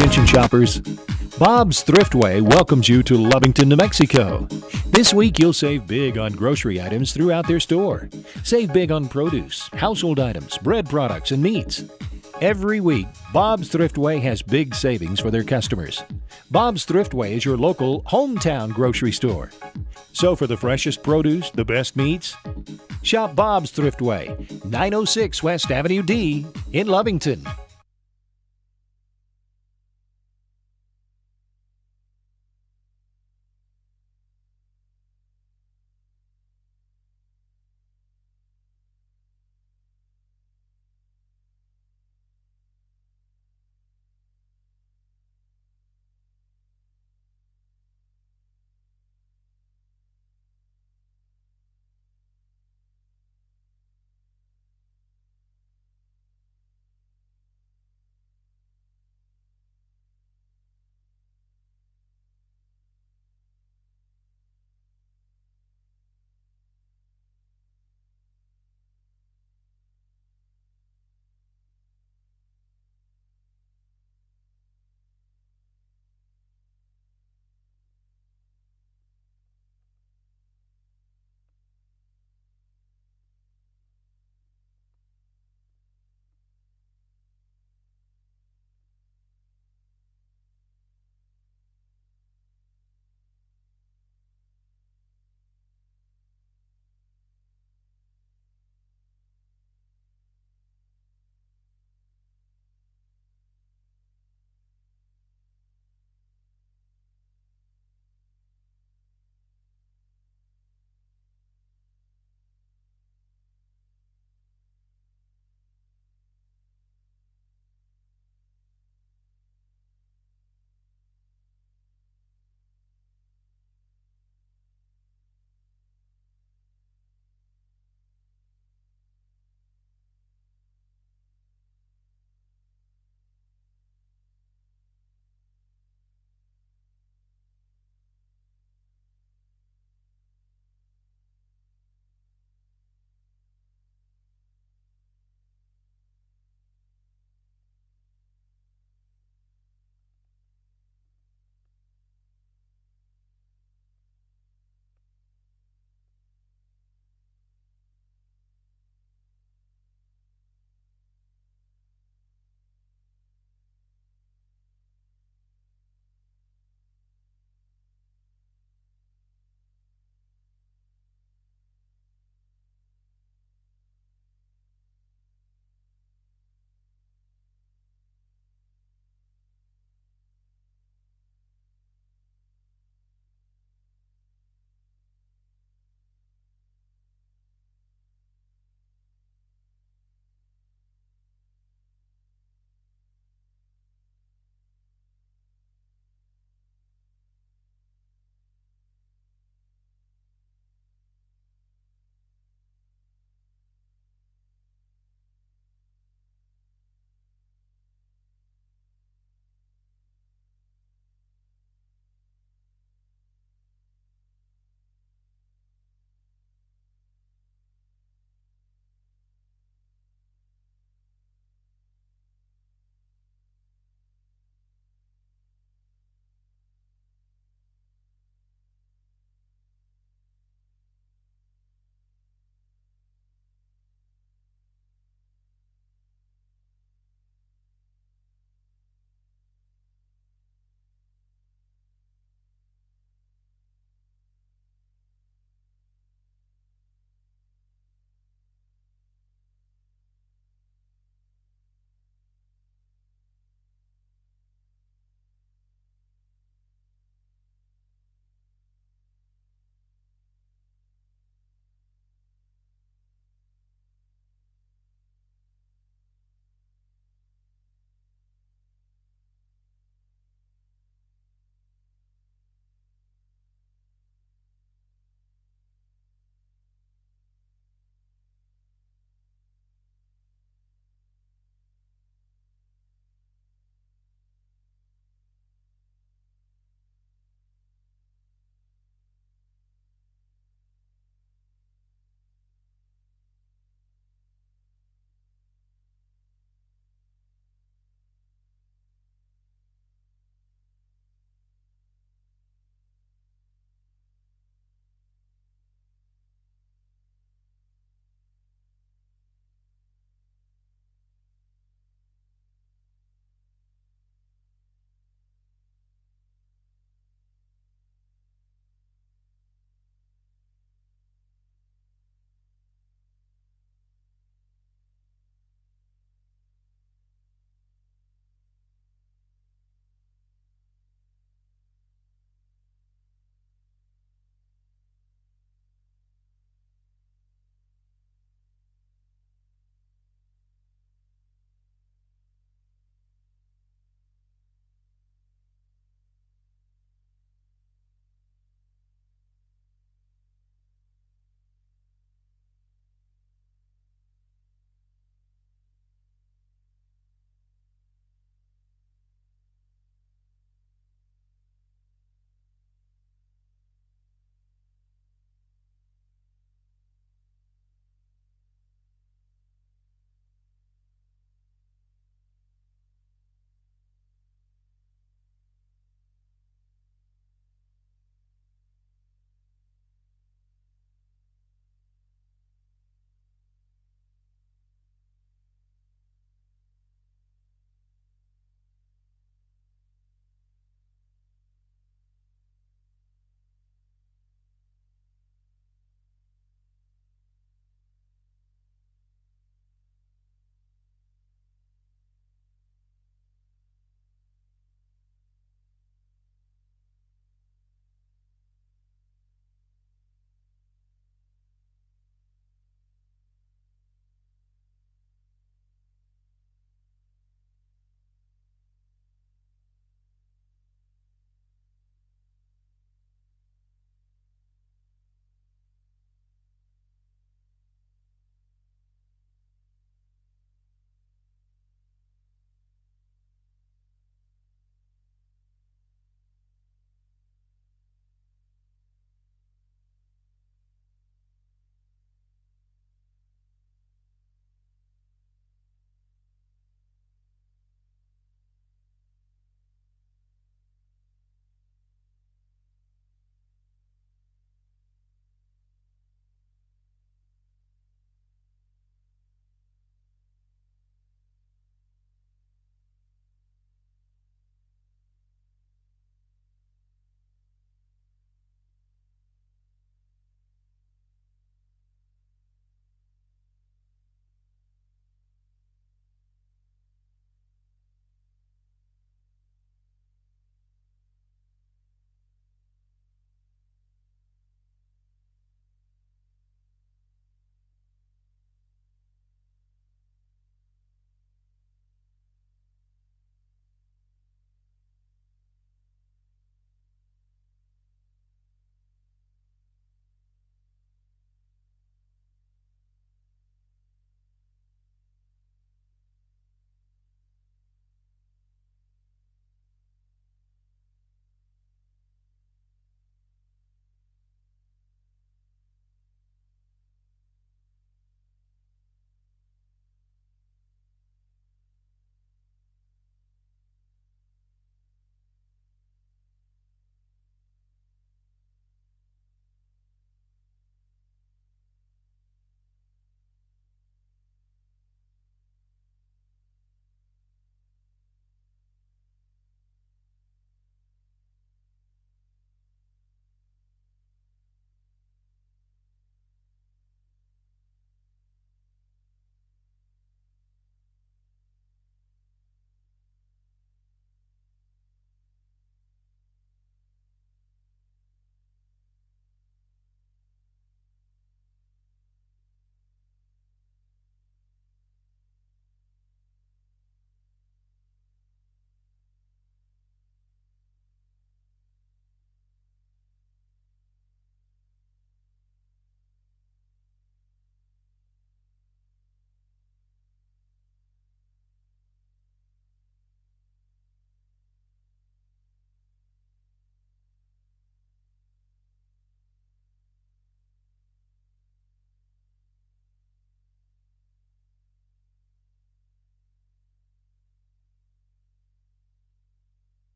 Attention shoppers, Bob's Thriftway welcomes you to Lovington, New Mexico. This week you'll save big on grocery items throughout their store. Save big on produce, household items, bread products, and meats. Every week, Bob's Thriftway has big savings for their customers. Bob's Thriftway is your local hometown grocery store. So for the freshest produce, the best meats, shop Bob's Thriftway, 906 West Avenue D in Lovington.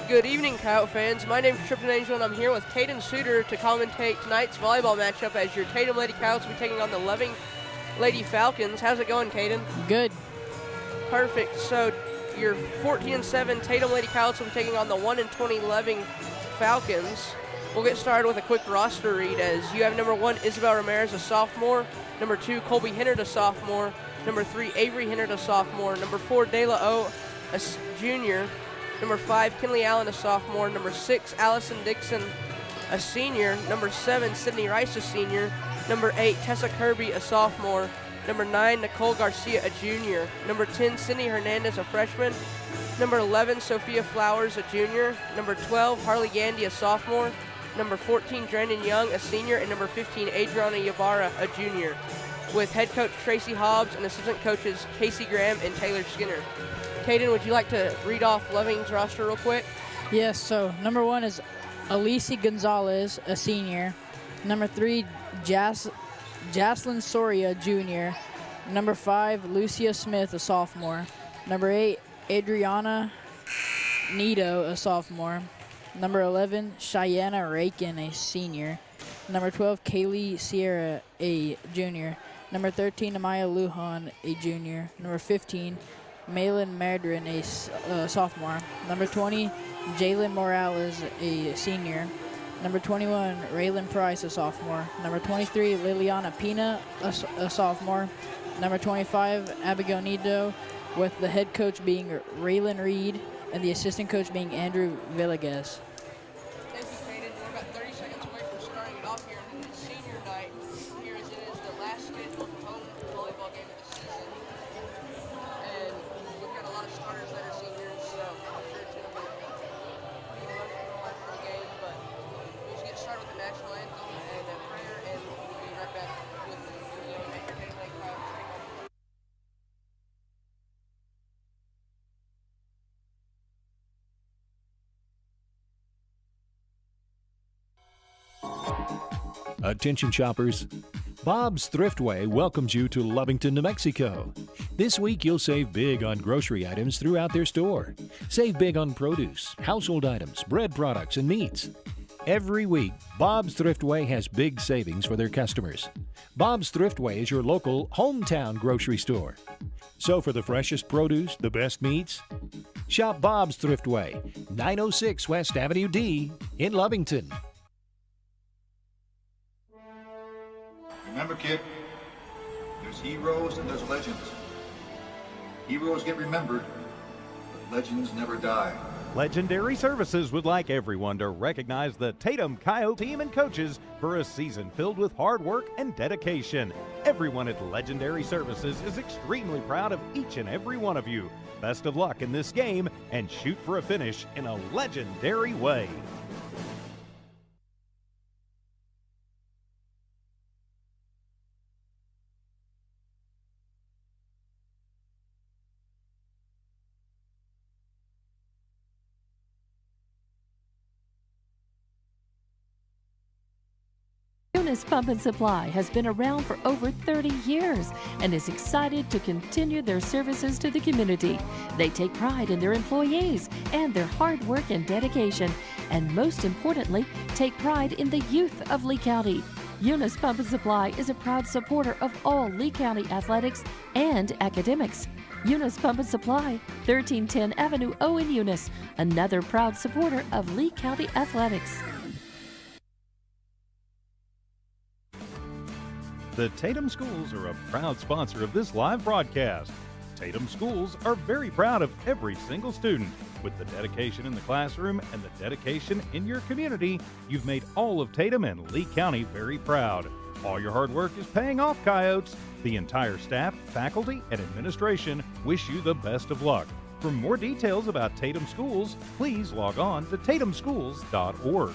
Good evening, Coyote fans. My name is Trippin Angel, and I'm here with Tatum Suter to commentate tonight's volleyball matchup as your Tatum Lady Coyotes will be taking on the Loving Lady Falcons. How's it going, Tatum? Good. Perfect. So your 14-7 Tatum Lady Coyotes will be taking on the 1-20 Loving Falcons. We'll get started with a quick roster read as you have number 1, Isabel Ramirez, a sophomore. Number 2, Colby Hennard, a sophomore. Number 3, Avery Hennard, a sophomore. Number 4, De La O, a junior. Number 5, Kinley Allen, a sophomore. Number 6, Allison Dixon, a senior. Number 7, Sydney Rice, a senior. Number 8, Tessa Kirby, a sophomore. Number 9, Nicole Garcia, a junior. Number 10, Cindy Hernandez, a freshman. Number 11, Sophia Flowers, a junior. Number 12, Harley Gandy, a sophomore. Number 14, Brandon Young, a senior. And number 15, Adriana Ybarra, a junior, with head coach Tracy Hobbs and assistant coaches Casey Graham and Taylor Skinner. Caden, would you like to read off Loving's roster real quick? Yes, so number 1 is Alicia Gonzalez, a senior. Number 3, Jaslyn Soria, junior. Number 5, Lucia Smith, a sophomore. Number 8, Adriana Nido, a sophomore. Number 11, Cheyenne Rakin, a senior. Number 12, Kaylee Sierra, a junior. Number 13, Amaya Lujan, a junior. Number 15, Malin Madrin, a sophomore. Number 20, Jalen Morales, a senior. Number 21, Raylan Price, a sophomore. Number 23, Liliana Pina, a sophomore. Number 25, Abigail Nido, with the head coach being Raylan Reed and the assistant coach being Andrew Villegas. Thank you, Caden. We're about 30 seconds away from starting it off here. And it's senior night here as it is the last scheduled home volleyball game of the season. And we've got a lot of starters that are seniors, so I'm sure it's going to be pretty emotional after the game. But we'll just get started with the national anthem and a prayer, and we'll be right back with your Tatum Lake Coyotes. Attention shoppers, Bob's Thriftway welcomes you to Lovington, New Mexico. This week you'll save big on grocery items throughout their store. Save big on produce, household items, bread products, and meats. Every week, Bob's Thriftway has big savings for their customers. Bob's Thriftway is your local hometown grocery store. So for the freshest produce, the best meats, shop Bob's Thriftway, 906 West Avenue D in Lovington. Remember, kid, there's heroes and there's legends. Heroes get remembered, but legends never die. Legendary Services would like everyone to recognize the Tatum Coyote team and coaches for a season filled with hard work and dedication. Everyone at Legendary Services is extremely proud of each and every one of you. Best of luck in this game and shoot for a finish in a legendary way. Eunice Pump and Supply has been around for over 30 years and is excited to continue their services to the community. They take pride in their employees and their hard work and dedication, and most importantly, take pride in the youth of Lee County. Eunice Pump and Supply is a proud supporter of all Lee County athletics and academics. Eunice Pump and Supply, 1310 Avenue O in Eunice, another proud supporter of Lee County athletics. The Tatum Schools are a proud sponsor of this live broadcast. Tatum Schools are very proud of every single student. With the dedication in the classroom and the dedication in your community, you've made all of Tatum and Lee County very proud. All your hard work is paying off, Coyotes. The entire staff, faculty, and administration wish you the best of luck. For more details about Tatum Schools, please log on to tatumschools.org.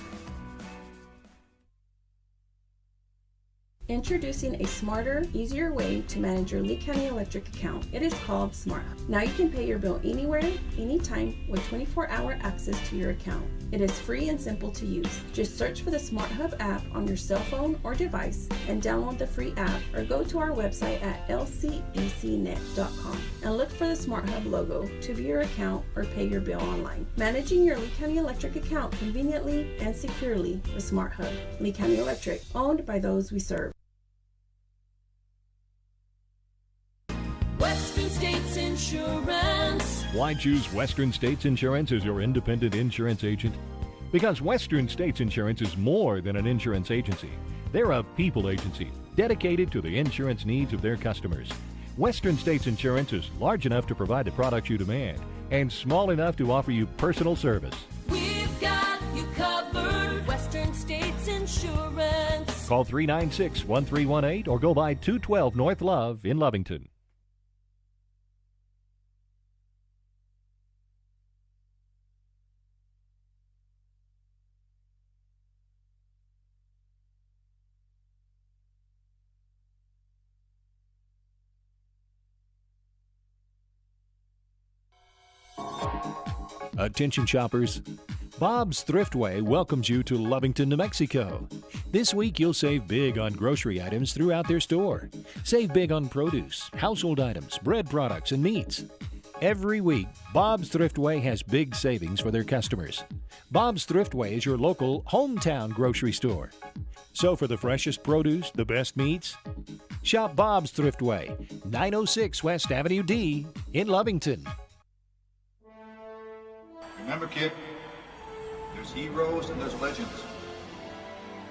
Introducing a smarter, easier way to manage your Lee County Electric account. It is called SmartHub. Now you can pay your bill anywhere, anytime, with 24-hour access to your account. It is free and simple to use. Just search for the SmartHub app on your cell phone or device and download the free app, or go to our website at lcecnet.com and look for the SmartHub logo to view your account or pay your bill online. Managing your Lee County Electric account conveniently and securely with SmartHub. Lee County Electric, owned by those we serve. Western States Insurance. Why choose Western States Insurance as your independent insurance agent? Because Western States Insurance is more than an insurance agency. They're a people agency dedicated to the insurance needs of their customers. Western States Insurance is large enough to provide the products you demand and small enough to offer you personal service. We've got you covered. Western States Insurance. Call 396-1318 or go by 212 North Love in Lovington. Attention shoppers, Bob's Thriftway welcomes you to Lovington, New Mexico. This week you'll save big on grocery items throughout their store. Save big on produce, household items, bread products, and meats. Every week, Bob's Thriftway has big savings for their customers. Bob's Thriftway is your local hometown grocery store. So for the freshest produce, the best meats, shop Bob's Thriftway, 906 West Avenue D in Lovington. Remember, kid, there's heroes and there's legends.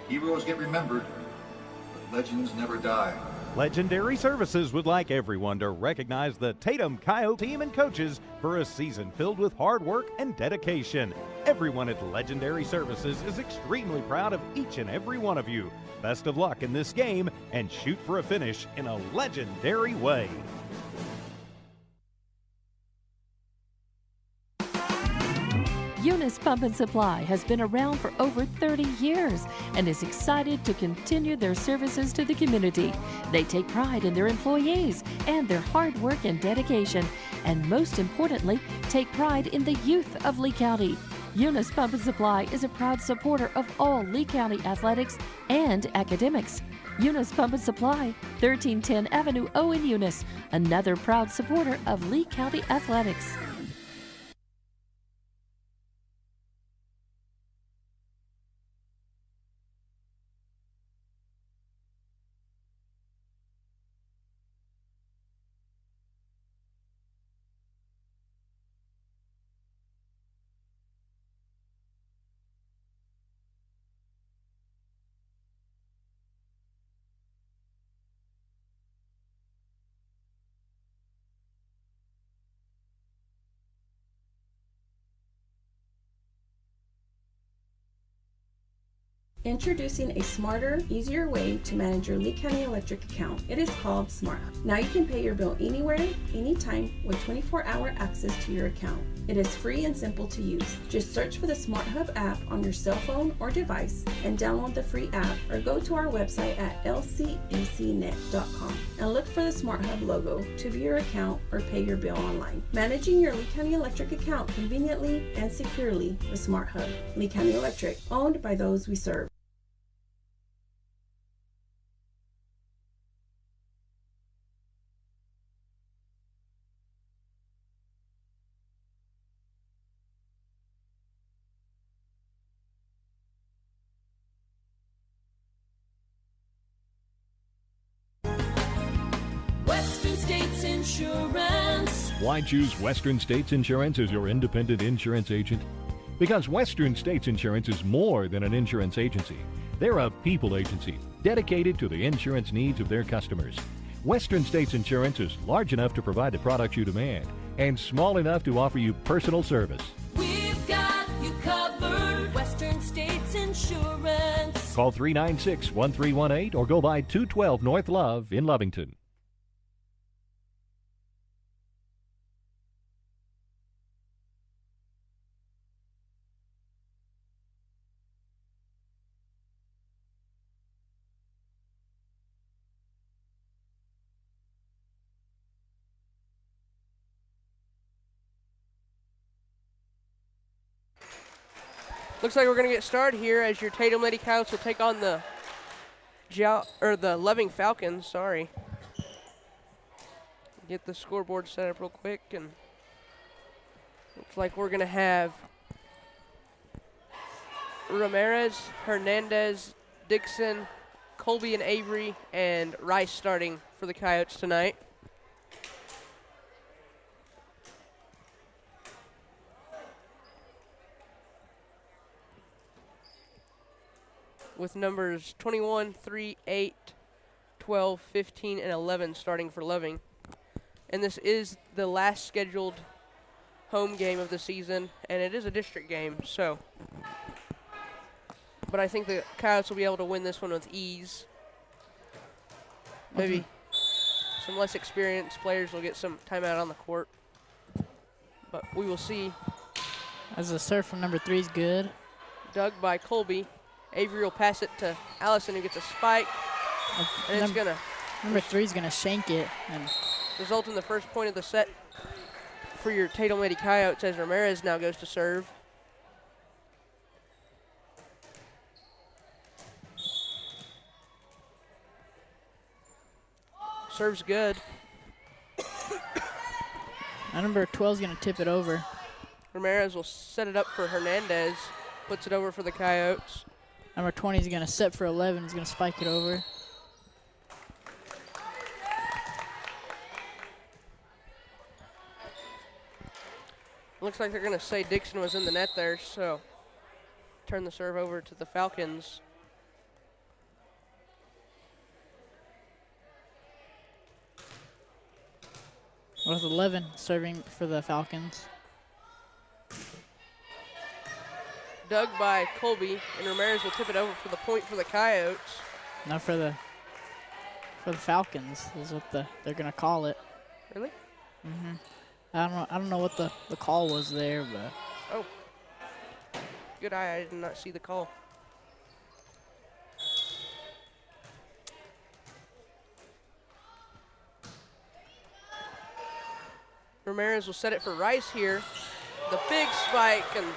Heroes get remembered, but legends never die. Legendary Services would like everyone to recognize the Tatum Coyote team and coaches for a season filled with hard work and dedication. Everyone at Legendary Services is extremely proud of each and every one of you. Best of luck in this game and shoot for a finish in a legendary way. Eunice Pump and Supply has been around for over 30 years and is excited to continue their services to the community. They take pride in their employees and their hard work and dedication, and most importantly, take pride in the youth of Lee County. Eunice Pump and Supply is a proud supporter of all Lee County athletics and academics. Eunice Pump and Supply, 1310 Avenue O in Eunice, another proud supporter of Lee County athletics. Introducing a smarter, easier way to manage your Lee County Electric account. It is called SmartHub. Now you can pay your bill anywhere, anytime, with 24-hour access to your account. It is free and simple to use. Just search for the SmartHub app on your cell phone or device and download the free app, or go to our website at lcecnet.com and look for the SmartHub logo to view your account or pay your bill online. Managing your Lee County Electric account conveniently and securely with SmartHub. Lee County Electric, owned by those we serve. Western States Insurance. Why choose Western States Insurance as your independent insurance agent? Because Western States Insurance is more than an insurance agency. They're a people agency dedicated to the insurance needs of their customers. Western States Insurance is large enough to provide the products you demand and small enough to offer you personal service. We've got you covered. Western States Insurance. Call 396-1318 or go by 212 North Love in Lovington. Looks like we're going to get started here as your Tatum Lady Coyotes will take on the Loving Falcons. Sorry. Get the scoreboard set up real quick, and looks like we're going to have Ramirez, Hernandez, Dixon, Colby and Avery, and Rice starting for the Coyotes tonight. With numbers 21, 3, 8, 12, 15, and 11 starting for Loving. And this is the last scheduled home game of the season, and it is a district game, so. But I think the Coyotes will be able to win this one with ease. Maybe some less experienced players will get some time out on the court. But we will see. As the serve from number 3 is good. Dug by Colby. Avery will pass it to Allison, who gets a spike. And it's going to. Number 3 is going to shank it and result in the first point of the set for your Tatum Lady Coyotes as Ramirez now goes to serve. Serves good. Number 12 is going to tip it over. Ramirez will set it up for Hernandez. Puts it over for the Coyotes. Number 20 is going to set for 11. He's going to spike it over. Looks like they're going to say Dixon was in the net there, so turn the serve over to the Falcons. With 11 serving for the Falcons. Dug by Colby, and Ramirez will tip it over for the point for the Coyotes. Not for the Falcons is what they're gonna call it. Really? Mhm. I don't know what the call was there, but. Oh. Good eye. I did not see the call. Ramirez will set it for Rice here. The big spike, and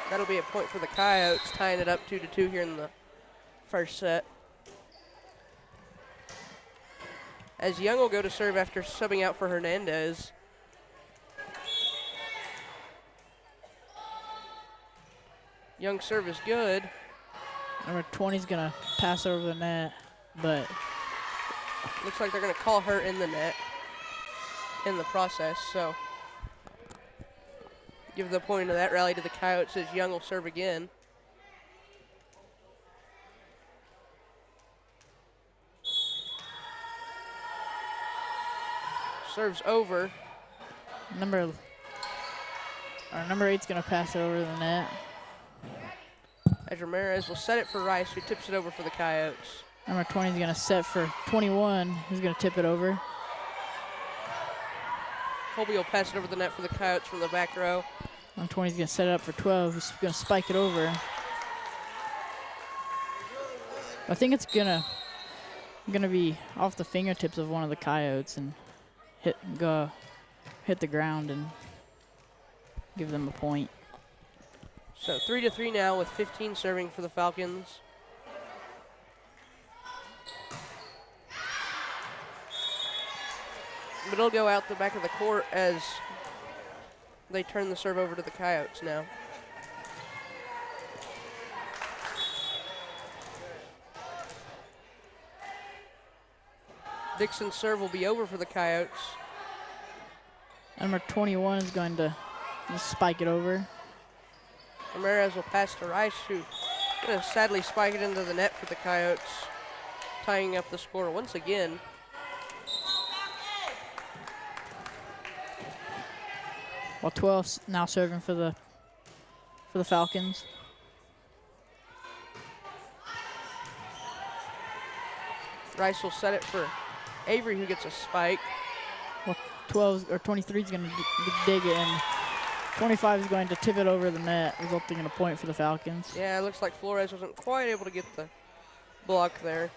that'll be a point for the Coyotes, tying it up 2-2 here in the first set. As Young will go to serve after subbing out for Hernandez. Young's serve is good. Number 20 is going to pass over the net, but. Looks like they're going to call her in the net in the process, so. Give the point of that rally to the Coyotes as Young will serve again. Serves over. Number 8's going to pass it over the net. As Ramirez will set it for Rice, who tips it over for the Coyotes. Number 20 is going to set for 21, who's going to tip it over. Colby will pass it over the net for the Coyotes from the back row. Number 20 is going to set it up for 12, who's going to spike it over. I think it's going to be off the fingertips of one of the Coyotes and hit the ground and give them a point. So 3-3 now with 15 serving for the Falcons. But it'll go out the back of the court as they turn the serve over to the Coyotes now. Dixon's serve will be over for the Coyotes. Number 21 is going to just spike it over. Ramirez will pass to Rice, who's going to sadly spike it into the net for the Coyotes, tying up the score once again. While 12's now serving for the Falcons. Rice will set it for Avery, who gets a spike. Well, 23 is going to dig it, and 25 is going to tip it over the net, resulting in a point for the Falcons. Yeah, it looks like Flores wasn't quite able to get the block there.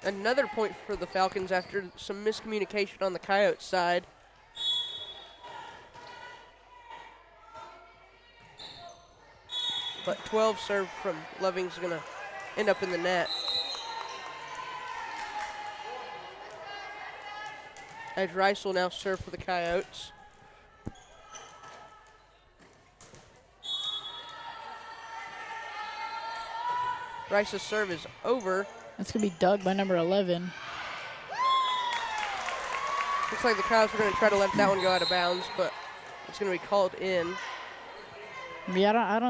Another point for the Falcons after some miscommunication on the Coyotes side. But 12 serve from Loving's going to end up in the net. As Rice will now serve for the Coyotes. Rice's serve is over. That's going to be dug by number 11. Looks like the Coyotes are going to try to let that one go out of bounds, but it's going to be called in. Yeah, I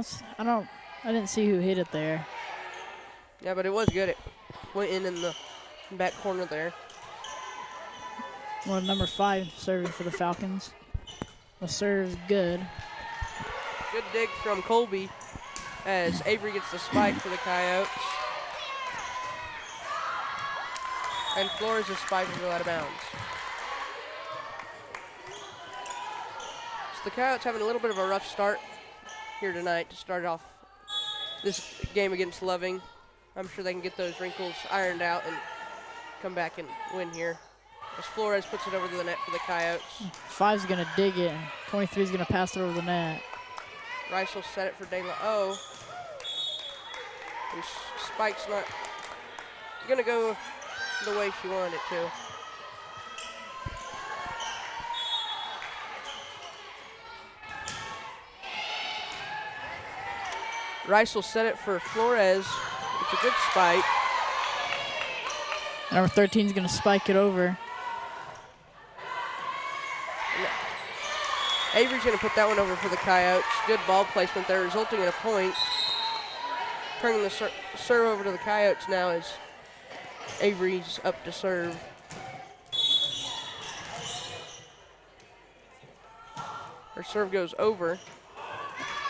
didn't see who hit it there. Yeah, but it was good. It went in the back corner there. Well, number 5 serving for the Falcons. The serve's good. Good dig from Colby as Avery gets the spike for the Coyotes. And Flores' spike will go out of bounds. So the Coyotes having a little bit of a rough start here tonight to start off this game against Loving. I'm sure they can get those wrinkles ironed out and come back and win here. As Flores puts it over to the net for the Coyotes. 5's going to dig it. 23's going to pass it over the net. Rice will set it for De La O. Spike's not going to go the way she wanted it to. Rice will set it for Flores. It's a good spike. Number 13's going to spike it over. Avery's going to put that one over for the Coyotes. Good ball placement there, resulting in a point. Turning the serve over to the Coyotes now as Avery's up to serve. Her serve goes over.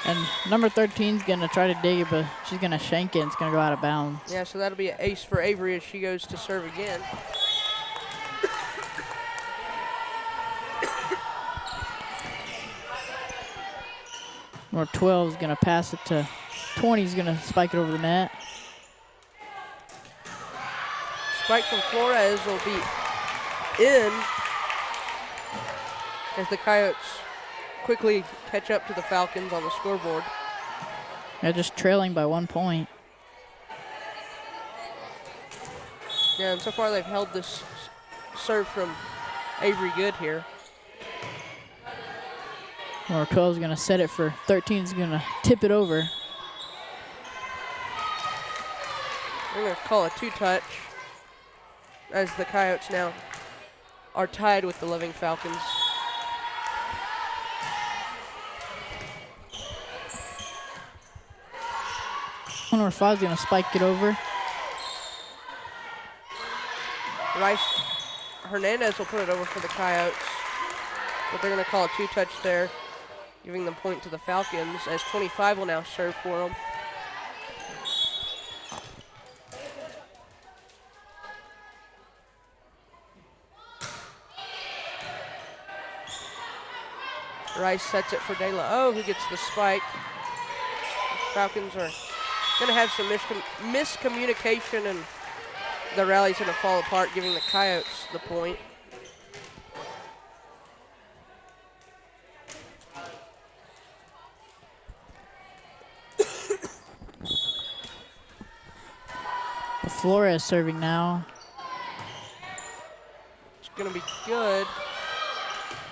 And number 13's going to try to dig it, but she's going to shank it and it's going to go out of bounds. Yeah, so that'll be an ace for Avery as she goes to serve again. Number 12 is going to pass it to 20. Is going to spike it over the net. Spike from Flores will be in as the Coyotes quickly catch up to the Falcons on the scoreboard. They're just trailing by 1 point. Yeah, and so far they've held this serve from Avery good here. Number 12 is going to set it for 13. Is going to tip it over. We're going to call a two-touch as the Coyotes now are tied with the Loving Falcons. Number 5 is going to spike it over. Rice Hernandez will put it over for the Coyotes, but they're going to call a two-touch there, giving the point to the Falcons as 25 will now serve for them. Rice sets it for De La O, who gets the spike. The Falcons are going to have some miscommunication, and the rally's going to fall apart, giving the Coyotes the point. Flores serving now. It's going to be good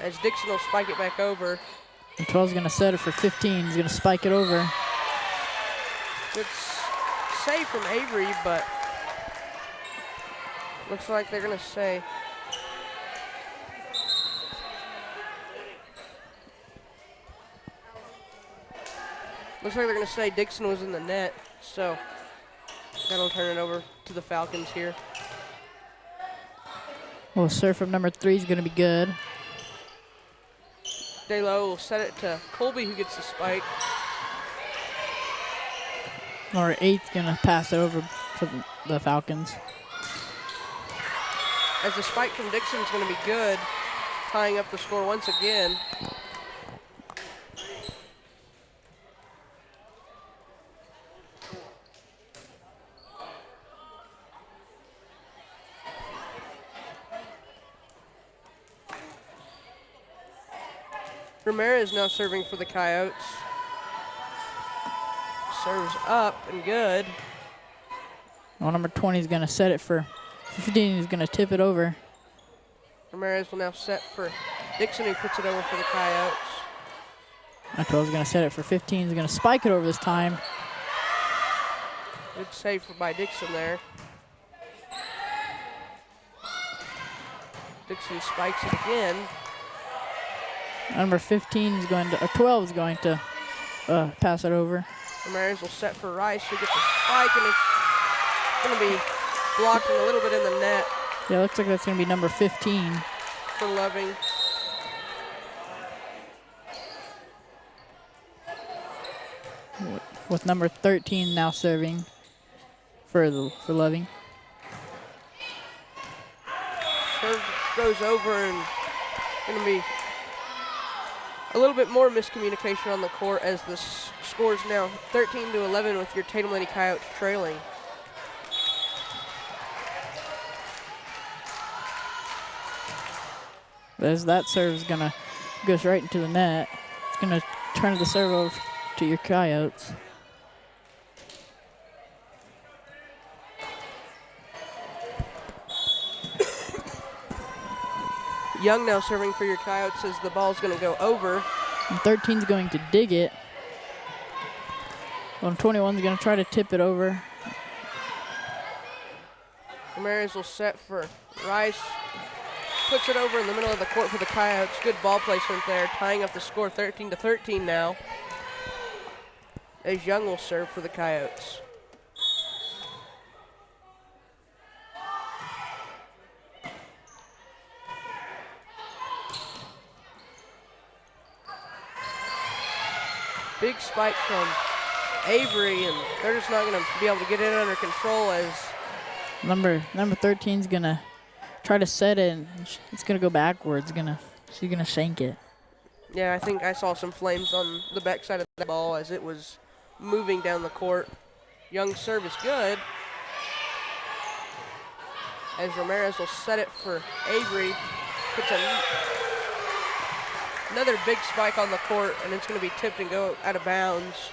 as Dixon will spike it back over. And 12's going to set it for 15. He's going to spike it over. Good save from Avery, but looks like they're going to say Dixon was in the net, so that'll turn it over to the Falcons here. Well, serve from number 3 is going to be good. De La will set it to Colby, who gets the spike. Number 8's going to pass it over for the Falcons. As the spike from Dixon is going to be good, tying up the score once again. Ramirez now serving for the Coyotes. Serves up and good. Well, number 20 is going to set it for 15. He's going to tip it over. Ramirez will now set for Dixon, who puts it over for the Coyotes. Number 12 is going to set it for 15. He's going to spike it over this time. Good save by Dixon there. Dixon spikes it again. Number 15 is going to, or 12 is going to pass it over. Ramirez will set for Rice, who gets a spike, and it's going to be blocking a little bit in the net Yeah, looks like that's going to be number 15. for Loving. With number 13 now serving for Loving. Serve goes over and going to be a little bit more miscommunication on the court as the score is now 13-11 with your Tatum Lady Coyotes trailing. As that serve is going to go right into the net. It's going to turn the serve over to your Coyotes. Young now serving for your Coyotes as the ball's going to go over. And 13's going to dig it. Well, 21's going to try to tip it over. Ramirez will set for Rice. Puts it over in the middle of the court for the Coyotes. Good ball placement there, tying up the score 13-13 now. As Young will serve for the Coyotes. Big spike from Avery, and they're just not going to be able to get it under control as Number 13's going to try to set it, and it's going to go backwards. She's going to shank it. Yeah, I think I saw some flames on the backside of the ball as it was moving down the court. Young's serve is good. As Ramirez will set it for Avery. Puts another big spike on the court, and it's going to be tipped and go out of bounds.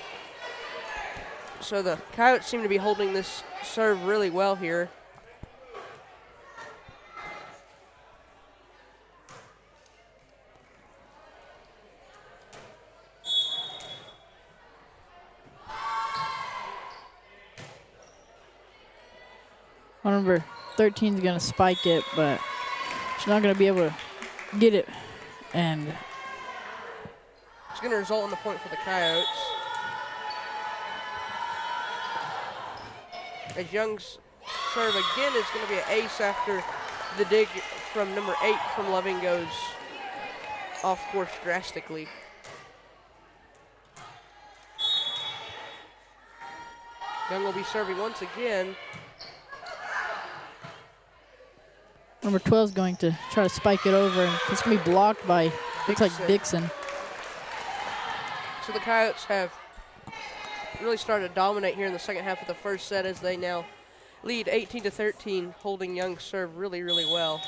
So the Coyotes seem to be holding this serve really well here. Number 13's going to spike it, but she's not going to be able to get it. And it's going to result in the point for the Coyotes. As Young's serve again is going to be an ace after the dig from number 8 from Loving goes off course drastically. Young will be serving once again. number 12 is going to try to spike it over, and it's going to be blocked by, looks like Dixon. So the Coyotes have really started to dominate here in the second half of the first set as they now lead 18-13, holding Young's serve really, really well.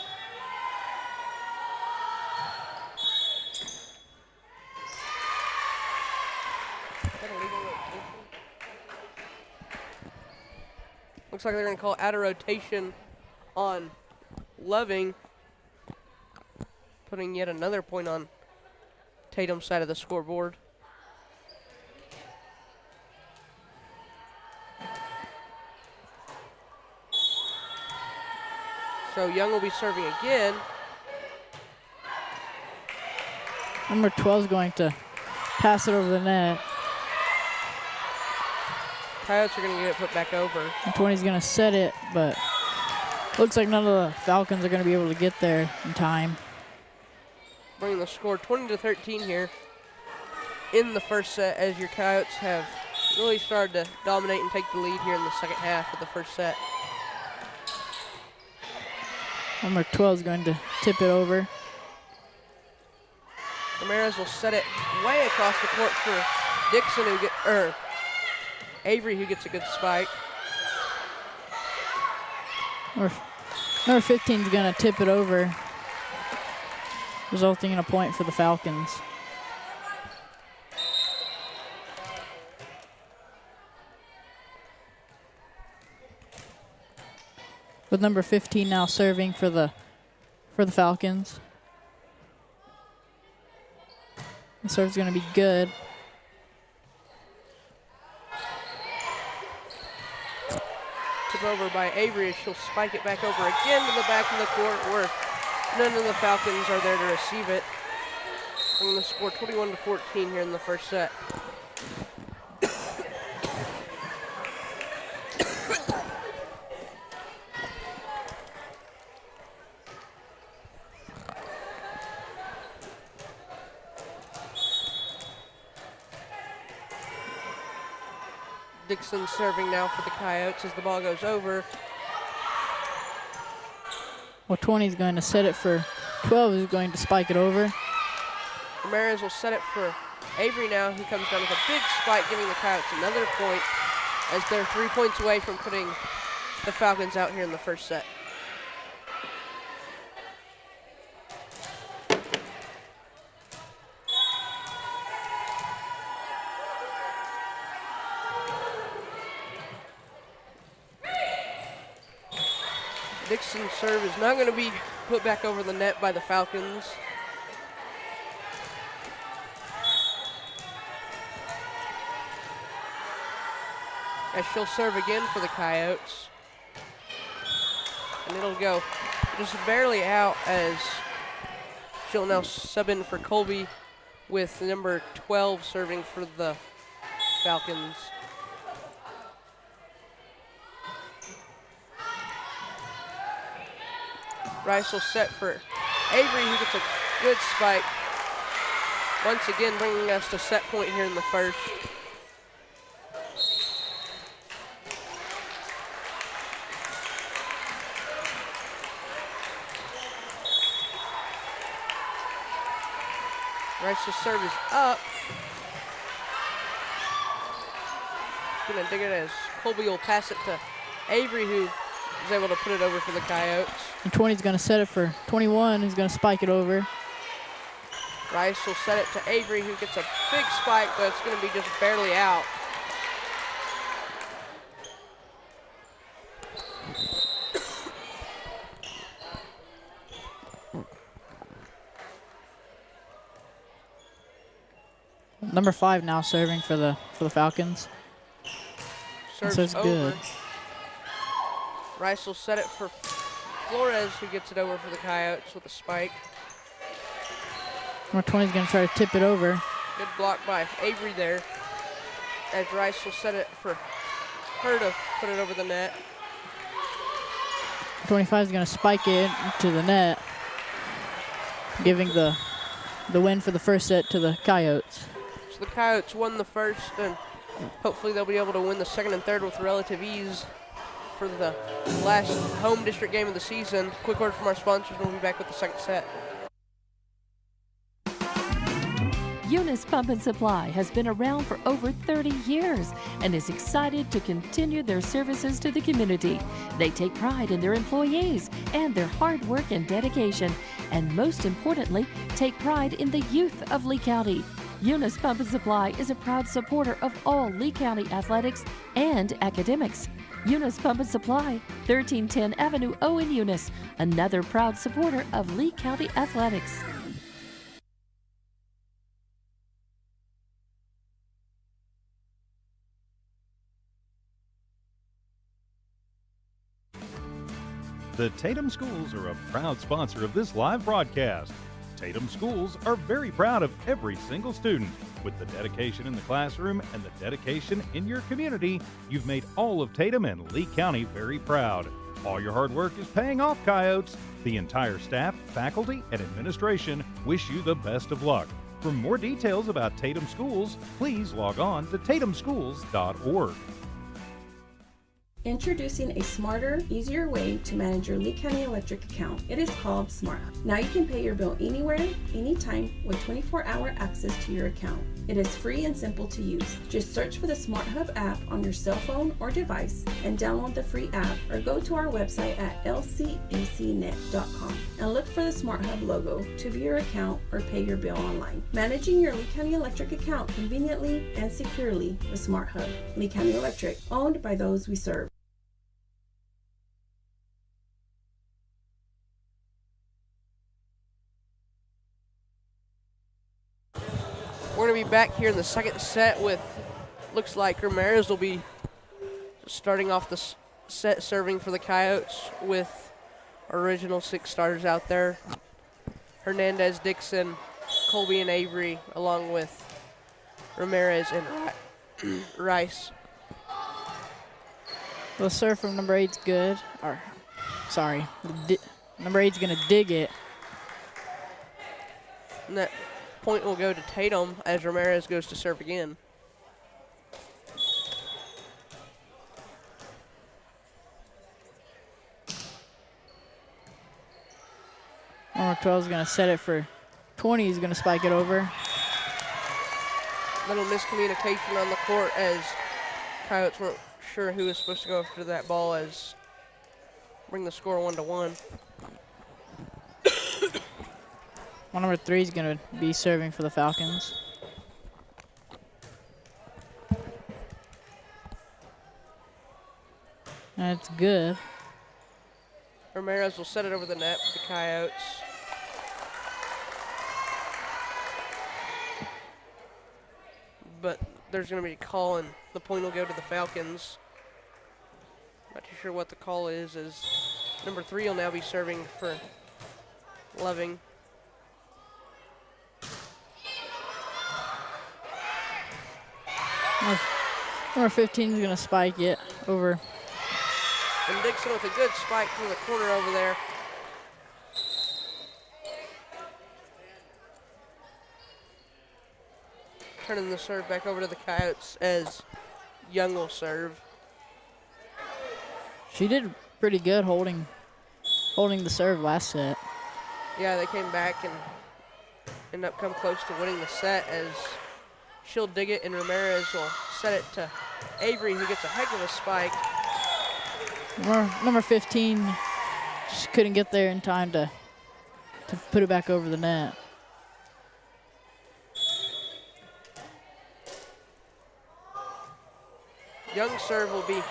Looks like they're going to call out a rotation on Loving, putting yet another point on Tatum's side of the scoreboard. So Young will be serving again. Number 12 is going to pass it over the net. Coyotes are going to get it put back over. And 20 is going to set it, but looks like none of the Falcons are going to be able to get there in time. Bringing the score 20-13 here in the first set as your Coyotes have really started to dominate and take the lead here in the second half of the first set. Number 12 is going to tip it over. Ramirez will set it way across the court for Dixon, Avery, who gets a good spike. Number 15 is going to tip it over, resulting in a point for the Falcons. with number 15 now serving for the Falcons. The serve's going to be good. Tip over by Avery as she'll spike it back over again to the back of the court where none of the Falcons are there to receive it. Bringing the score 21-14 here in the first set. Dixon serving now for the Coyotes as the ball goes over. Well, 20 is going to set it for 12 is going to spike it over. Ramirez will set it for Avery now, who comes down with a big spike, giving the Coyotes another point as they're 3 points away from putting the Falcons out here in the first set. Dixon's serve is not going to be put back over the net by the Falcons. As she'll serve again for the Coyotes. And it'll go just barely out as she'll now sub in for Colby with number 12 serving for the Falcons. Rice will set for Avery, who gets a good spike. Once again, bringing us to set point here in the first. Rice's serve is up. Gonna dig it as Colby will pass it to Avery, who is able to put it over for the Coyotes. And 20 is going to set it for 21, who's going to spike it over. Rice will set it to Avery, who gets a big spike, but it's going to be just barely out. Number 5 now serving for the Falcons. Serves So it's over. good. Rice will set it for Flores, who gets it over for the Coyotes with a spike. Number 20 is going to try to tip it over. Good block by Avery there. As Rice will set it for her to put it over the net. 25 is going to spike it into the net, giving the win for the first set to the Coyotes. So the Coyotes won the first, and hopefully they'll be able to win the second and third with relative ease for the last home district game of the season. Quick word from our sponsors, and we'll be back with the second set. Eunice Pump and Supply has been around for over 30 years and is excited to continue their services to the community. They take pride in their employees and their hard work and dedication, and most importantly, take pride in the youth of Lee County. Eunice Pump and Supply is a proud supporter of all Lee County athletics and academics. Eunice Pump and Supply, 1310 Avenue O in Eunice, another proud supporter of Lee County athletics. The Tatum Schools are a proud sponsor of this live broadcast. Tatum Schools are very proud of every single student. With the dedication in the classroom and the dedication in your community, you've made all of Tatum and Lee County very proud. All your hard work is paying off, Coyotes. The entire staff, faculty, and administration wish you the best of luck. For more details about Tatum Schools, please log on to tatumschools.org. Introducing a smarter, easier way to manage your Lee County Electric account. It is called Smart Hub. Now you can pay your bill anywhere, anytime, with 24-hour access to your account. It is free and simple to use. Just search for the Smart Hub app on your cell phone or device and download the free app, or go to our website at lcecnet.com and look for the Smart Hub logo to view your account or pay your bill online. Managing your Lee County Electric account conveniently and securely with Smart Hub. Lee County Electric, owned by those we serve. We're going to be back here in the second set with, looks like Ramirez will be starting off the set serving for the Coyotes with original 6 starters out there. Hernandez, Dixon, Colby, and Avery, along with Ramirez and Rice. The serve from number 8's good. Or, sorry, number 8's going to dig it. And that point will go to Tatum as Ramirez goes to serve again. Number 12 is going to set it for 20. He's going to spike it over. Little miscommunication on the court as Coyotes weren't sure who was supposed to go after that ball as bring the score 1-1. Well, number 3 is going to be serving for the Falcons. That's good. Ramirez will set it over the net for the Coyotes. But there's going to be a call, and the point will go to the Falcons. Not too sure what the call is, as number 3 will now be serving for Loving. Number 15 is going to spike it over. And Dixon with a good spike from the corner over there. Turning the serve back over to the Coyotes as Young will serve. She did pretty good holding the serve last set. Yeah, they came back and ended up come close to winning the set as she'll dig it and Ramirez will set it to Avery, who gets a heck of a spike. Number 15 just couldn't get there in time to put it back over the net. Young's serve will be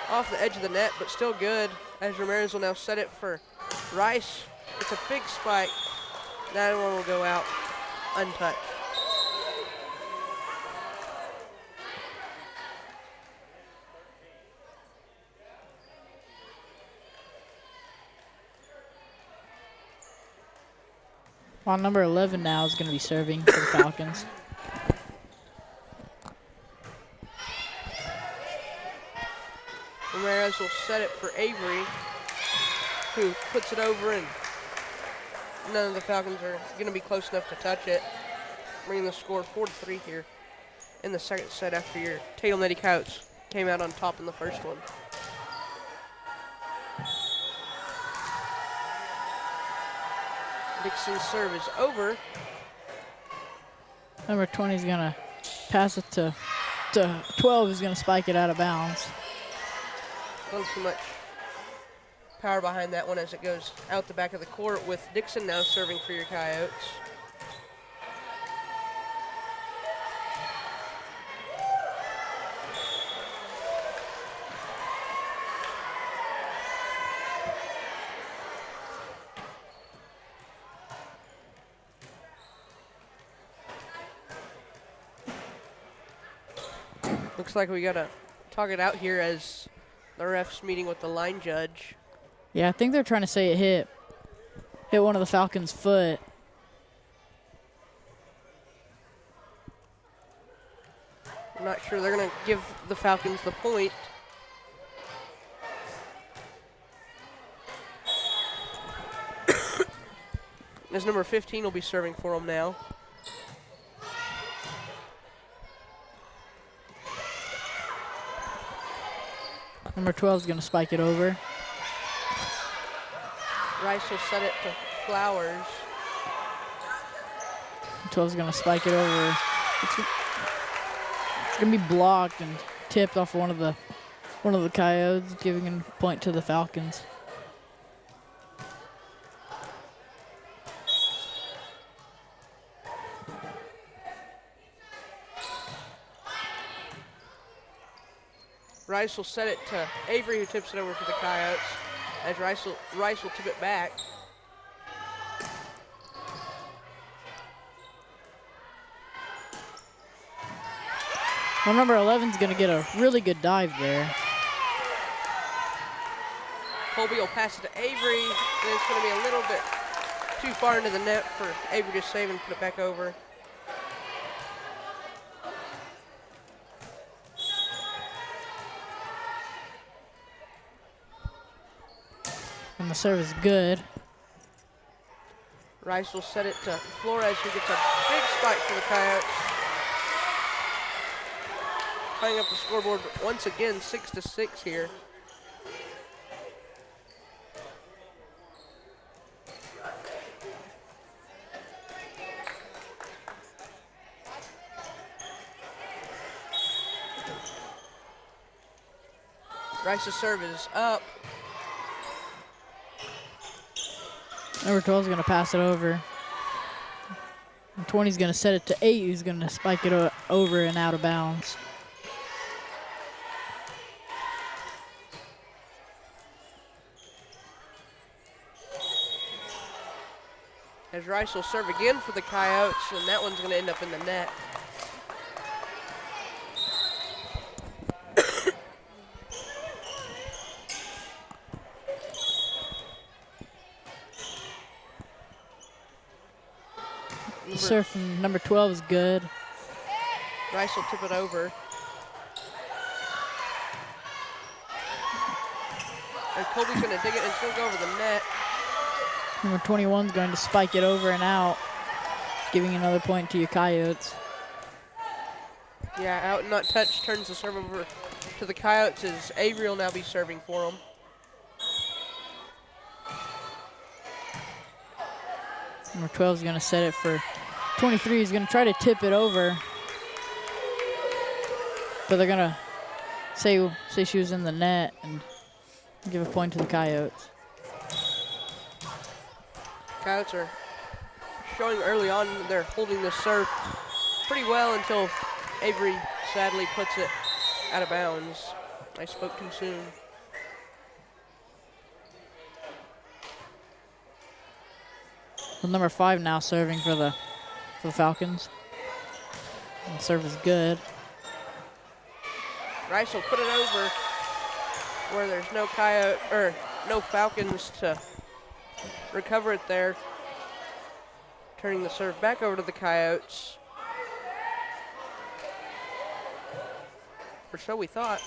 off the edge of the net, but still good, as Ramirez will now set it for Rice. It's a big spike. That one will go out untouched. Well, number 11 now is going to be serving for the Falcons. Ramirez will set it for Avery, who puts it over, and none of the Falcons are going to be close enough to touch it. Bringing the score 4-3 here in the second set after your Tatum Lady Coyotes came out on top in the first one. Dixon's serve is over. Number 20 is going to pass it to 12, who's going to spike it out of bounds. A little too much power behind that one as it goes out the back of the court, with Dixon now serving for your Coyotes. Looks like we got to talk it out here as the ref's meeting with the line judge. Yeah, I think they're trying to say it hit one of the Falcons' foot. I'm not sure they're going to give the Falcons the point. As number 15 will be serving for them now. Number 12 is going to spike it over. Rice will set it to Flowers. 12 is going to spike it over. It's going to be blocked and tipped off one of the Coyotes, giving a point to the Falcons. Rice will set it to Avery, who tips it over for the Coyotes, as Rice will tip it back. Well, number 11 is going to get a really good dive there. Colby will pass it to Avery, and it's going to be a little bit too far into the net for Avery to save and put it back over. And the serve is good. Rice will set it to Flores, who gets a big spike for the Coyotes. Tying up the scoreboard once again, 6-6 here. Rice's serve is up. Number 12 is going to pass it over. And 20 is going to set it to 8, who's going to spike it over and out of bounds. As Rice will serve again for the Coyotes, and that one's going to end up in the net. The serve from number 12 is good. Rice will tip it over. And Colby's going to dig it, and it's going to go over the net. Number 21 is going to spike it over and out, giving another point to your Coyotes. Yeah, out and not touched, turns the serve over to the Coyotes as Avery will now be serving for them. Number 12 is going to set it for 23. He's going to try to tip it over, but they're going to say she was in the net and give a point to the Coyotes. Coyotes are showing early on they're holding this serve pretty well until Avery sadly puts it out of bounds. I spoke too soon. Well, number 5 now serving for the Falcons. And the serve is good. Rice will put it over where there's no Coyote or no Falcons to recover it there. Turning the serve back over to the Coyotes. Or so we thought.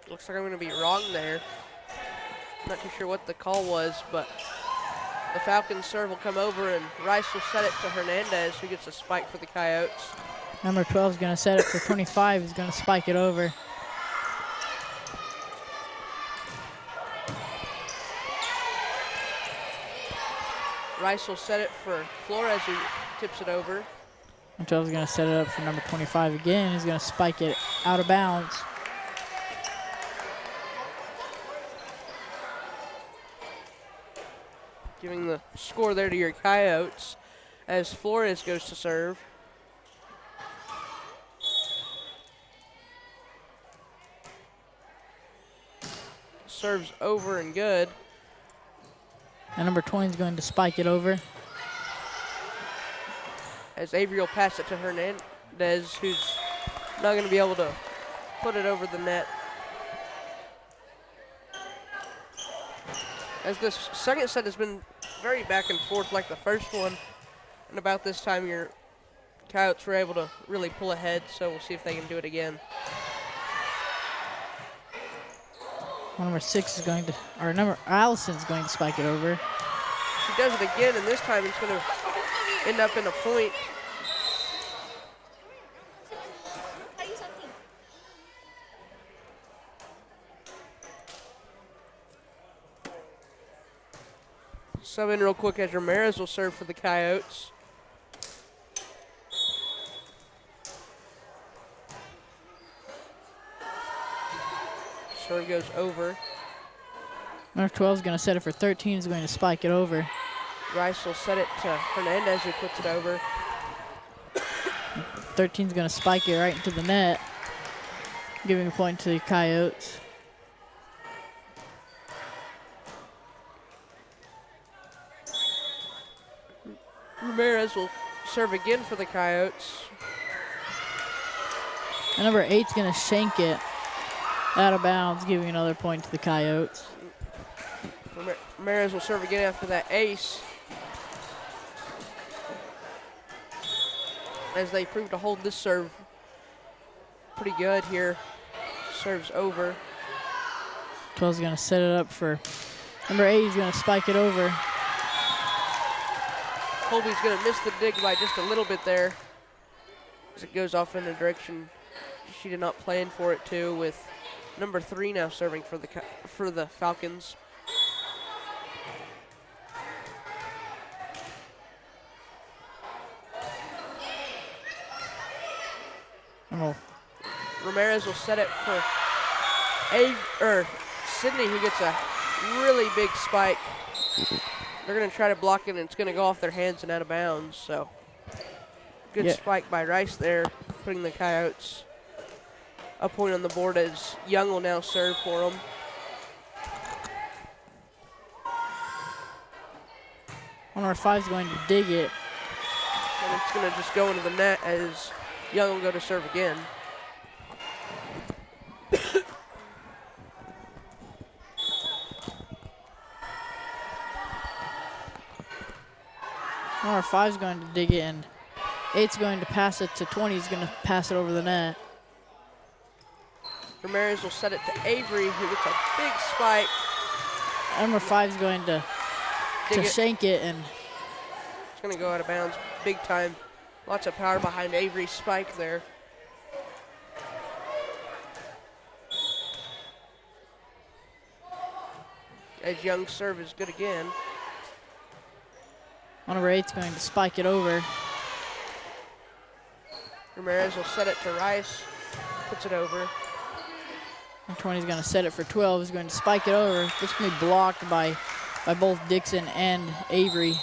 Looks like I'm going to be wrong there. Not too sure what the call was, but the Falcons serve will come over and Rice will set it to Hernandez, who gets a spike for the Coyotes. Number 12 is going to set it for 25. He's going to spike it over. Rice will set it for Flores, who tips it over. Number 12 is going to set it up for number 25 again. He's going to spike it out of bounds. Giving the score there to your Coyotes as Flores goes to serve. Serves over and good. And number 20 is going to spike it over. As Avery will pass it to Hernandez, who's not going to be able to put it over the net. As this second set has been very back and forth like the first one, and about this time your Coyotes were able to really pull ahead, so we'll see if they can do it again. Number 6 is going to, or number Allison's going to spike it over. She does it again, and this time it's going to end up in a point. Sub in real quick as Ramirez will serve for the Coyotes. Serve goes over. Number 12 is going to set it for 13. He's going to spike it over. Rice will set it to Hernandez, who puts it over. 13 is going to spike it right into the net, giving a point to the Coyotes. Ramirez will serve again for the Coyotes. And number 8's going to shank it out of bounds, giving another point to the Coyotes. Ramirez will serve again after that ace, as they prove to hold this serve pretty good here. Serves over. 12's going to set it up for number 8. He's going to spike it over. Colby's going to miss the dig by just a little bit there, as it goes off in a direction she did not plan for it to, with number 3 now serving for the Falcons. Oh. Ramirez will set it for Sydney, who gets a really big spike. They're going to try to block it, and it's going to go off their hands and out of bounds. So good spike by Rice there, putting the Coyotes a point on the board, as Young will now serve for them. Number 5's going to dig it. And it's going to just go into the net, as Young will go to serve again. Number 5's going to dig it, and 8's going to pass it to 20. He's going to pass it over the net. Ramirez will set it to Avery, who gets a big spike. Number 5's going to shank it, and it's going to go out of bounds big time. Lots of power behind Avery's spike there. As Young's serve is good again. Number 8's going to spike it over. Ramirez will set it to Rice, puts it over. And 20's going to set it for 12. He's going to spike it over. This can be blocked by both Dixon and Avery.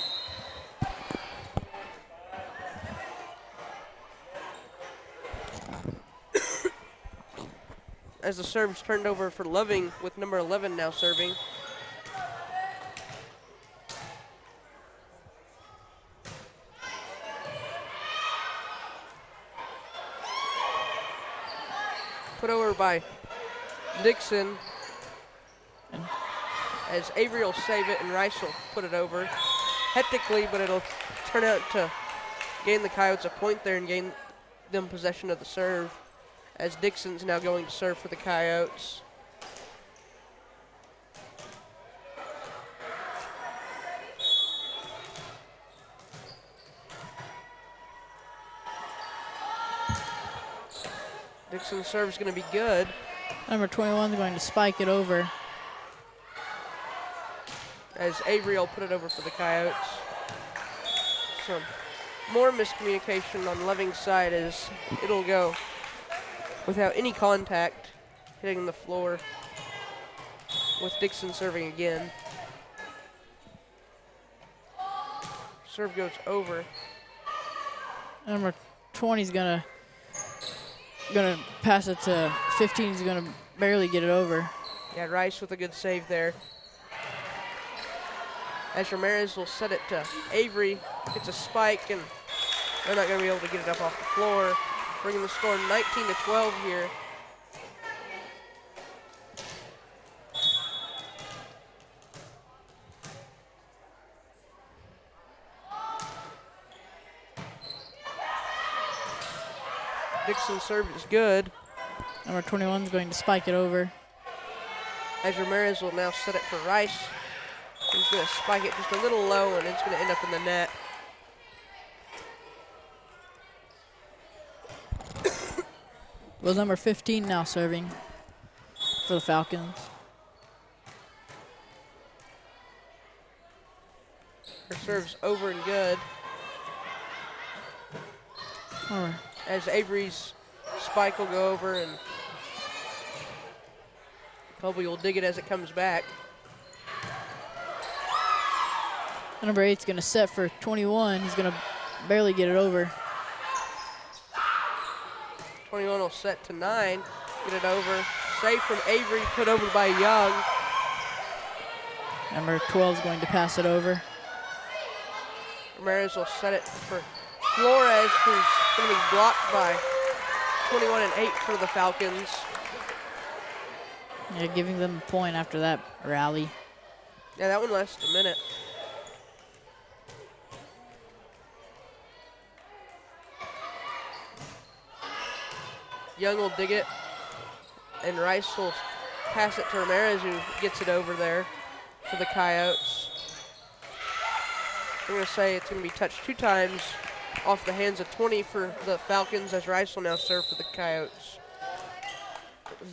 As the serve is turned over for Loving, with number 11 now serving. Put over by Dixon, as Avery will save it and Rice will put it over. Hectically, but it'll turn out to gain the Coyotes a point there and gain them possession of the serve, as Dixon's now going to serve for the Coyotes. Dixon's serve is going to be good. Number 21 is going to spike it over. As Avery will put it over for the Coyotes. Some more miscommunication on Loving's side, as it'll go without any contact, hitting the floor, with Dixon serving again. Serve goes over. Number 20 is gonna pass it to 15. He's gonna barely get it over. Yeah, Rice with a good save there. As Ramirez will set it to Avery, gets a spike, and they're not going to be able to get it up off the floor, bringing the score 19-12 here. Dixon's serve is good. Number 21 is going to spike it over. As Ramirez will now set it for Rice. He's going to spike it just a little low, and it's going to end up in the net. Well, number 15 now serving for the Falcons. Her serve's over and good. All right. As Avery's spike will go over, and Colby will dig it as it comes back. Number 8's going to set for 21. He's going to barely get it over. 21 will set to 9, get it over. Save from Avery, put over by Young. Number 12 is going to pass it over. Ramirez will set it for Flores, who's going to be blocked by 21-8 for the Falcons. Yeah, giving them a point after that rally. Yeah, that one lasted a minute. Young will dig it, and Rice will pass it to Ramirez, who gets it over there for the Coyotes. I'm going to say it's going to be touched 2 times off the hands of 20 for the Falcons, as Rice will now serve for the Coyotes.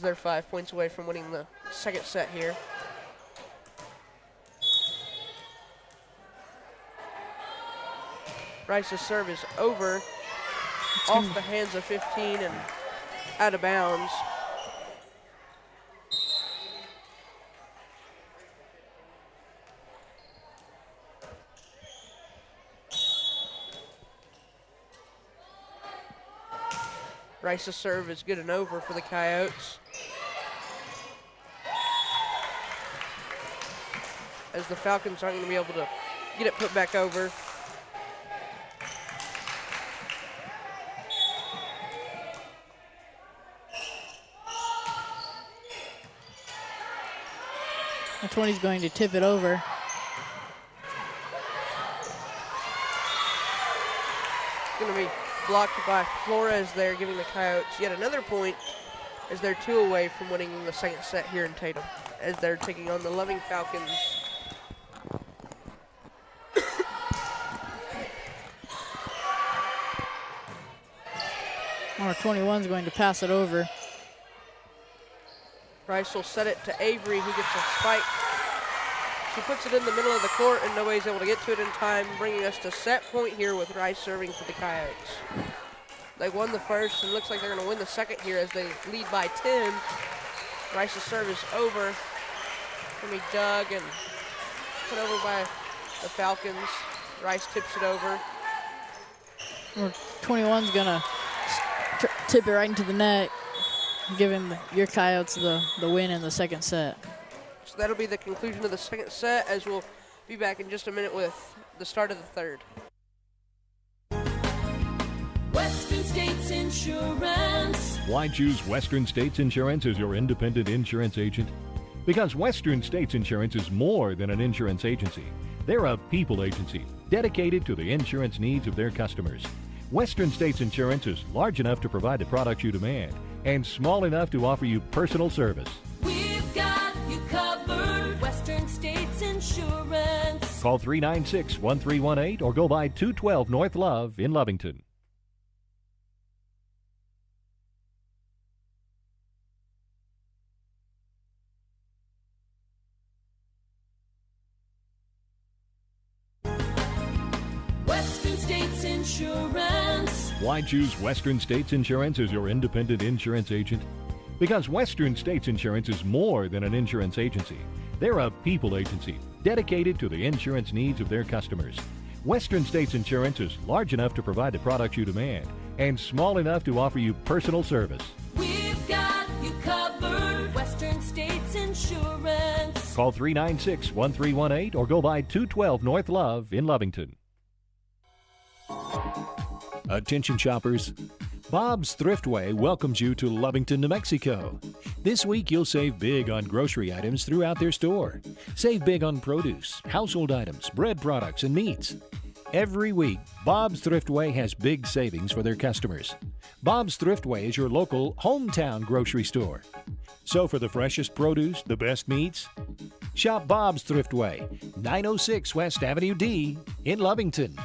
They're 5 points away from winning the second set here. Rice's serve is over, off the hands of 15 and out of bounds. Rice's serve is good and over for the Coyotes. As the Falcons aren't going to be able to get it put back over. The 20's going to tip it over. Going to be blocked by Flores there, giving the Coyotes yet another point, as they're 2 away from winning the second set here in Tatum, as they're taking on the Loving Falcons. Number 21's going to pass it over. Rice will set it to Avery, who gets a spike. She puts it in the middle of the court, and nobody's able to get to it in time, bringing us to set point here with Rice serving for the Coyotes. They won the first, and looks like they're going to win the second here as they lead by 10. Rice's serve is over. Going to be dug and put over by the Falcons. Rice tips it over. Number 21's going to tip it right into the net, giving your Coyotes the win in the second set. So that'll be the conclusion of the second set, as we'll be back in just a minute with the start of the third. Western States Insurance. Why choose Western States Insurance as your independent insurance agent? Because Western States Insurance is more than an insurance agency. They're a people agency dedicated to the insurance needs of their customers. Western States Insurance is large enough to provide the products you demand and small enough to offer you personal service. We've got you covered. Western States Insurance. Call 396-1318 or go by 212 North Love in Lovington. Western States Insurance. Why choose Western States Insurance as your independent insurance agent? Because Western States Insurance is more than an insurance agency. They're a people agency dedicated to the insurance needs of their customers. Western States Insurance is large enough to provide the products you demand and small enough to offer you personal service. We've got you covered. Western States Insurance. Call 396-1318 or go by 212 North Love in Lovington. Attention shoppers. Bob's Thriftway welcomes you to Lovington, New Mexico. This week you'll save big on grocery items throughout their store. Save big on produce, household items, bread products, and meats. Every week, Bob's Thriftway has big savings for their customers. Bob's Thriftway is your local hometown grocery store. So for the freshest produce, the best meats, shop Bob's Thriftway, 906 West Avenue D in Lovington.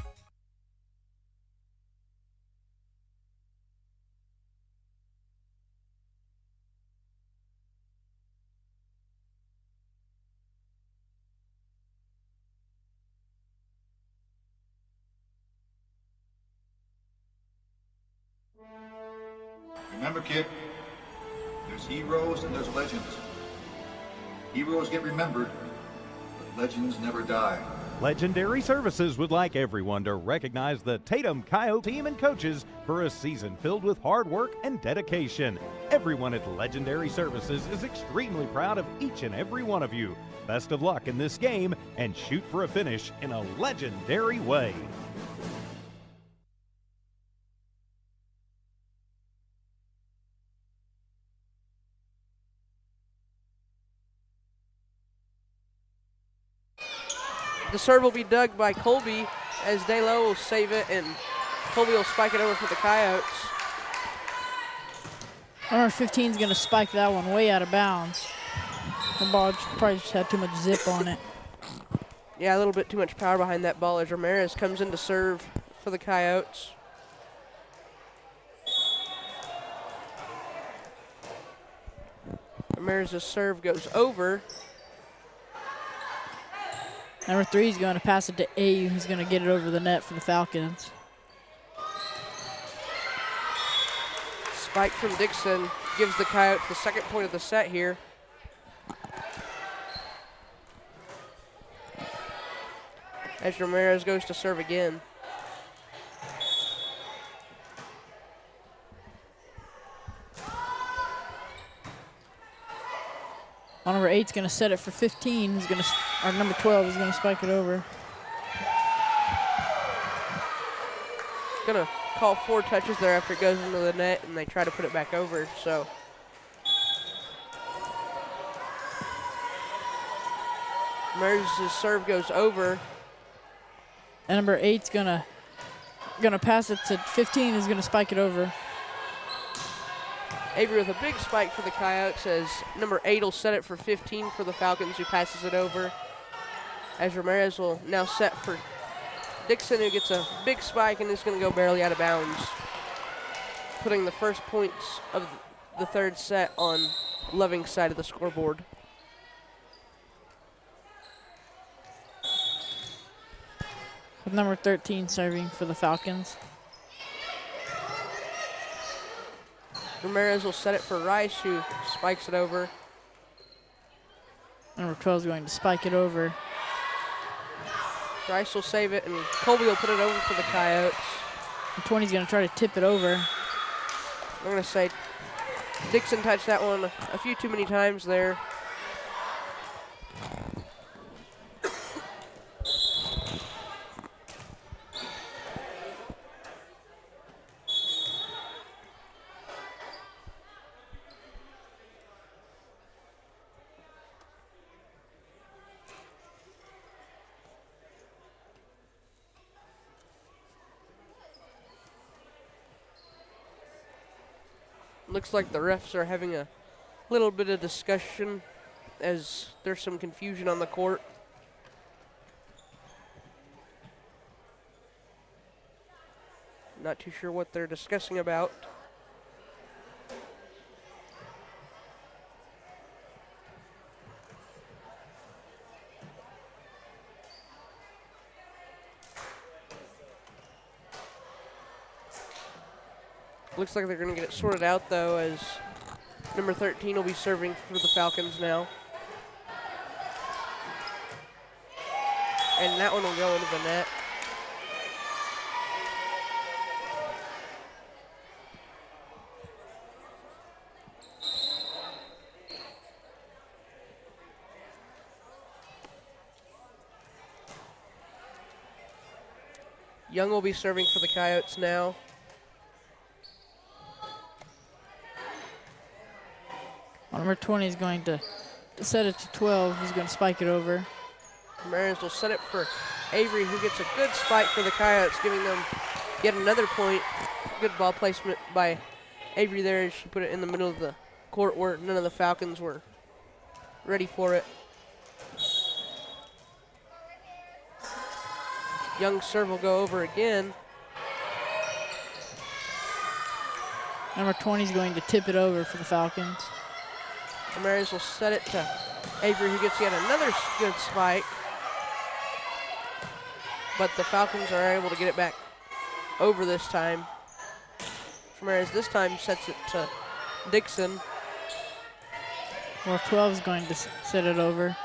Remember, kid, there's heroes and there's legends. Heroes get remembered, but legends never die. Legendary Services would like everyone to recognize the Tatum Coyote team and coaches for a season filled with hard work and dedication. Everyone at Legendary Services is extremely proud of each and every one of you. Best of luck in this game and shoot for a finish in a legendary way. The serve will be dug by Colby as Daylo will save it, and Colby will spike it over for the Coyotes. Number 15 is going to spike that one way out of bounds. The ball probably just had too much zip on it. Yeah, a little bit too much power behind that ball as Ramirez comes in to serve for the Coyotes. Ramirez's serve goes over. Number 3 is going to pass it to A, who's going to get it over the net for the Falcons. Spike from Dixon gives the Coyotes the second point of the set here. As Ramirez goes to serve again. Number 8's going to set it for 15. He's going to, or number 12 is going to spike it over. Gonna call 4 touches there after it goes into the net, and they try to put it back over. So Ramirez's serve goes over. And number 8's going to pass it to 15. Is going to spike it over. Avery with a big spike for the Coyotes as number 8 will set it for 15 for the Falcons, who passes it over. As Ramirez will now set for Dixon, who gets a big spike and is going to go barely out of bounds, putting the first points of the third set on Loving's side of the scoreboard. With number 13 serving for the Falcons. Ramirez will set it for Rice, who spikes it over. Number 12 is going to spike it over. Rice will save it, and Colby will put it over for the Coyotes. And 20 is going to try to tip it over. I'm going to say Dixon touched that one a few too many times there. Looks like the refs are having a little bit of discussion as there's some confusion on the court. Not too sure what they're discussing about. Looks like they're going to get it sorted out, though, as number 13 will be serving for the Falcons now. And that one will go into the net. Young will be serving for the Coyotes now. Number 20 is going to set it to 12. He's going to spike it over. Ramirez will set it for Avery, who gets a good spike for the Coyotes, giving them yet another point. Good ball placement by Avery there as she put it in the middle of the court where none of the Falcons were ready for it. Young's serve will go over again. Number 20 is going to tip it over for the Falcons. Ramirez will set it to Avery, who gets yet another good spike. But the Falcons are able to get it back over this time. Ramirez this time sets it to Dixon. Well, 12 is going to set it over.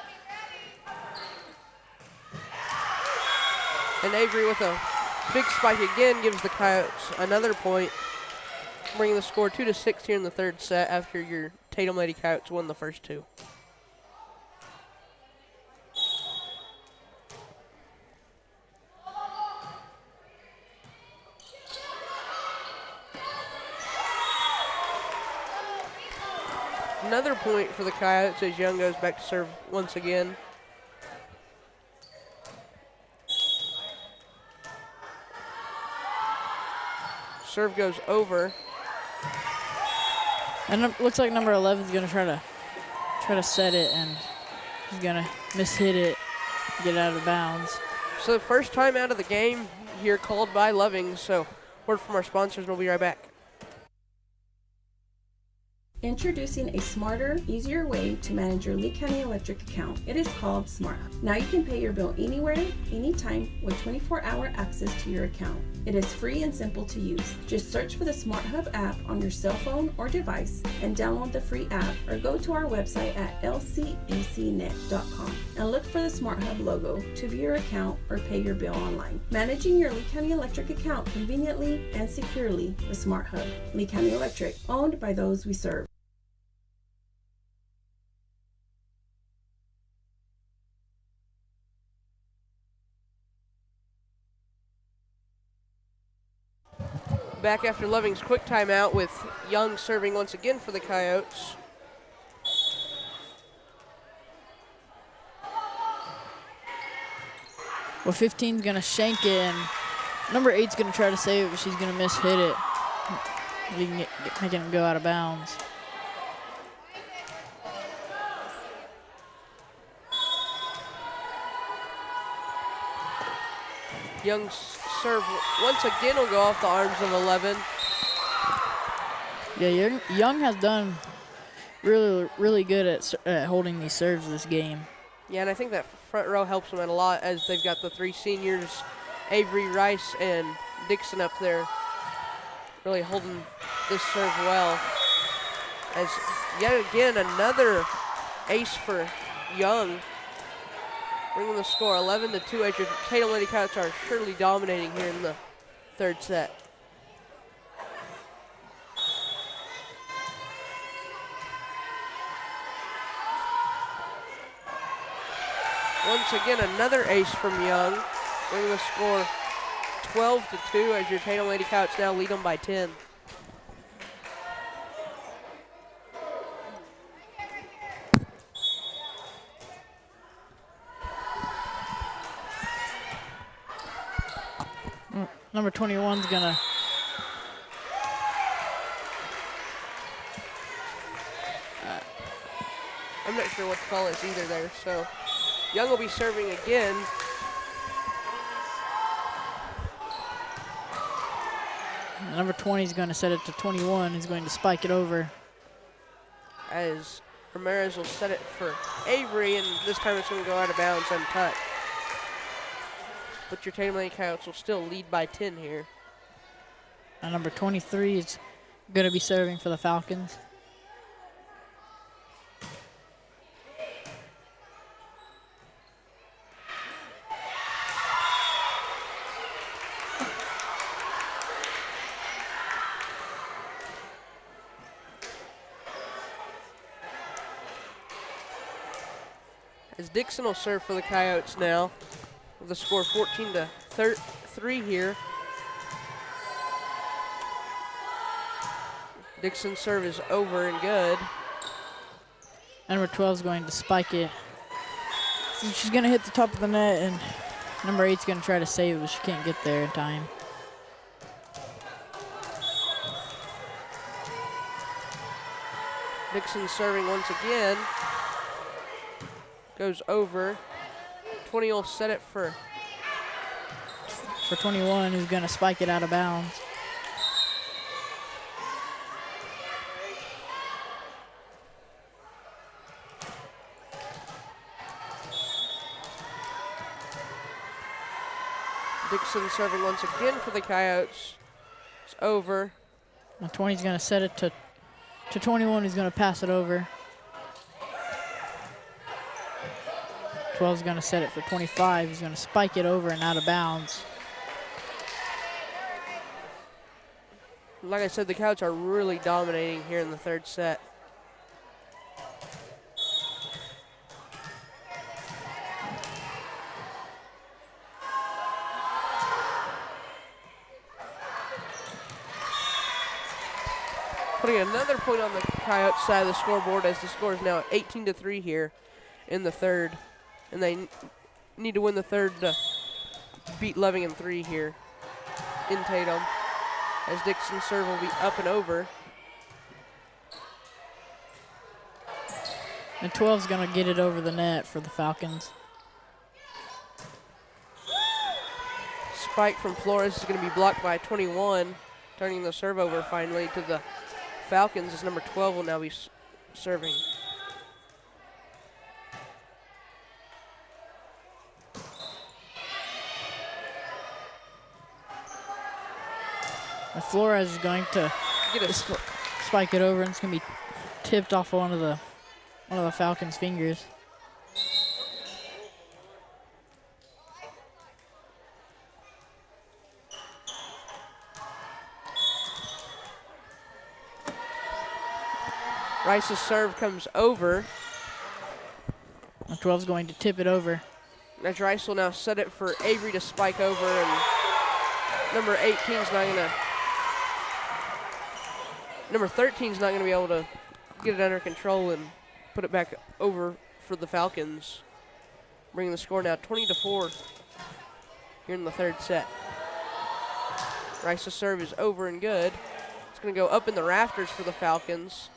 And Avery with a big spike again gives the Coyotes another point, bringing the score 2-6 here in the third set after your Tatum Lady Coyotes won the first two. Another point for the Coyotes as Young goes back to serve once again. Serve goes over. And it looks like number 11 is going to try to set it, and he's going to mishit it, get out of bounds. So the first time out of the game here called by Loving. So word from our sponsors, and we'll be right back. Introducing a smarter, easier way to manage your Lee County Electric account. It is called Smart Hub. Now you can pay your bill anywhere, anytime, with 24-hour access to your account. It is free and simple to use. Just search for the Smart Hub app on your cell phone or device and download the free app, or go to our website at lcecnet.com and look for the Smart Hub logo to view your account or pay your bill online. Managing your Lee County Electric account conveniently and securely with Smart Hub. Lee County Electric, owned by those we serve. Back after Loving's quick timeout with Young serving once again for the Coyotes. Well, 15's going to shank it, and number 8's going to try to save it, but she's going to mishit it. You can make it go out of bounds. Young's serve once again will go off the arms of 11. Yeah, Young has done really good at holding these serves this game. Yeah, and I think that front row helps them out a lot, as they've got the 3 seniors, Avery, Rice, and Dixon up there, really holding this serve well. As yet again, another ace for Young, bringing the score 11-2 as your Tatum Lady Coyotes are surely dominating here in the third set. Once again, another ace from Young, bringing the score 12-2 as your Tatum Lady Coyotes now lead them by 10. Number 21's gonna I'm not sure what to call this either there, so Young will be serving again. Number 20 is going to set it to 21. He's going to spike it over. As Ramirez will set it for Avery, and this time it's going to go out of bounds untouched. But your Tatum Lady Coyotes will still lead by 10 here. And number 23 is going to be serving for the Falcons. As Dixon will serve for the Coyotes now, with the score 14-3 here. Dixon's serve is over and good. Number 12 is going to spike it. So she's going to hit the top of the net, and number 8 is going to try to save it, but she can't get there in time. Dixon serving once again. Goes over. 20 will set it for 21, who's going to spike it out of bounds. Dixon serving once again for the Coyotes. It's over. Now 20's going to set it to 21, who's going to pass it over. 12's going to set it for 25. He's going to spike it over and out of bounds. Like I said, the Coyotes are really dominating here in the third set. Putting another point on the Coyotes side of the scoreboard, as the score is now at 18-3 here in the third. And they need to win the third to beat Loving in 3 here in Tatum. as Dixon's serve will be up and over. And 12's going to get it over the net for the Falcons. Spike from Flores is going to be blocked by 21, turning the serve over finally to the Falcons as number 12 will now be serving. And Flores is going to Get a spike it over, and it's going to be tipped off one of the Falcons' fingers. Rice's serve comes over. And 12's going to tip it over. As Rice will now set it for Avery to spike over, and number 13's not going to be able to get it under control and put it back over for the Falcons, bringing the score now 20-4 here in the third set. Rice's serve is over and good. It's going to go up in the rafters for the Falcons.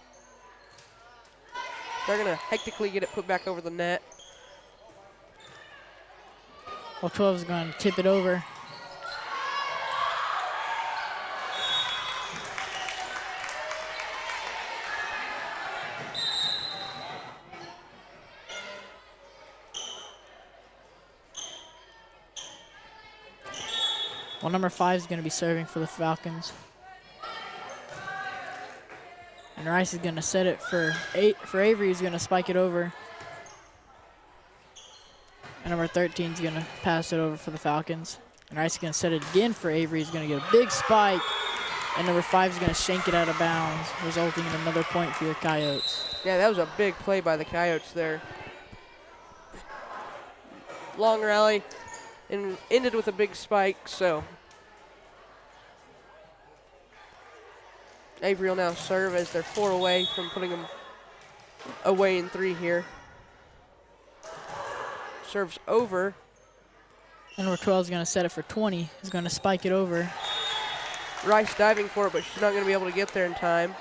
They're going to hectically get it put back over the net. Well, 12 is going to tip it over. Well, number 5 is going to be serving for the Falcons. And Rice is going to set it for Avery, who's going to spike it over. And number 13 is going to pass it over for the Falcons. And Rice is going to set it again for Avery. He's going to get a big spike. And number 5 is going to shank it out of bounds, resulting in another point for your Coyotes. Yeah, that was a big play by the Coyotes there. Long rally and ended with a big spike, so Avery will now serve as they're 4 away from putting them away in 3 here. Serves over. And number 12 is going to set it for 20. He's going to spike it over. Rice diving for it, but she's not going to be able to get there in time.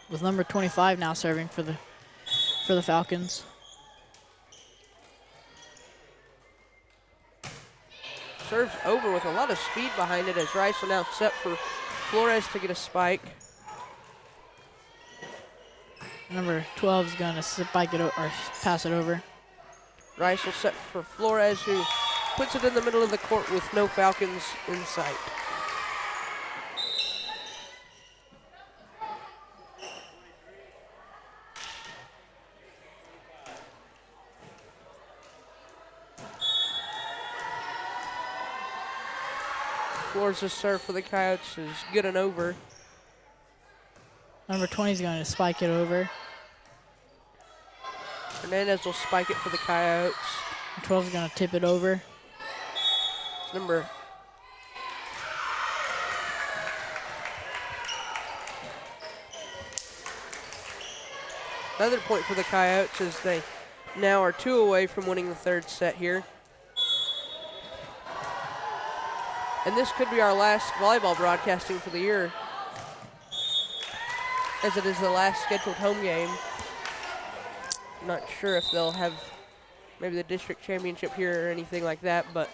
With number 25 now serving for the Falcons. Serves over with a lot of speed behind it as Rice will now set for Flores to get a spike. Number 12 is going to spike it or pass it over. Rice will set for Flores, who puts it in the middle of the court with no Falcons in sight. Flores' serve for the Coyotes is good and over. Number 20 is going to spike it over. Hernandez will spike it for the Coyotes. 12 is going to tip it over. Number another point for the Coyotes as they now are 2 away from winning the third set here. And this could be our last volleyball broadcasting for the year, as it is the last scheduled home game. I'm not sure if they'll have maybe the district championship here or anything like that, but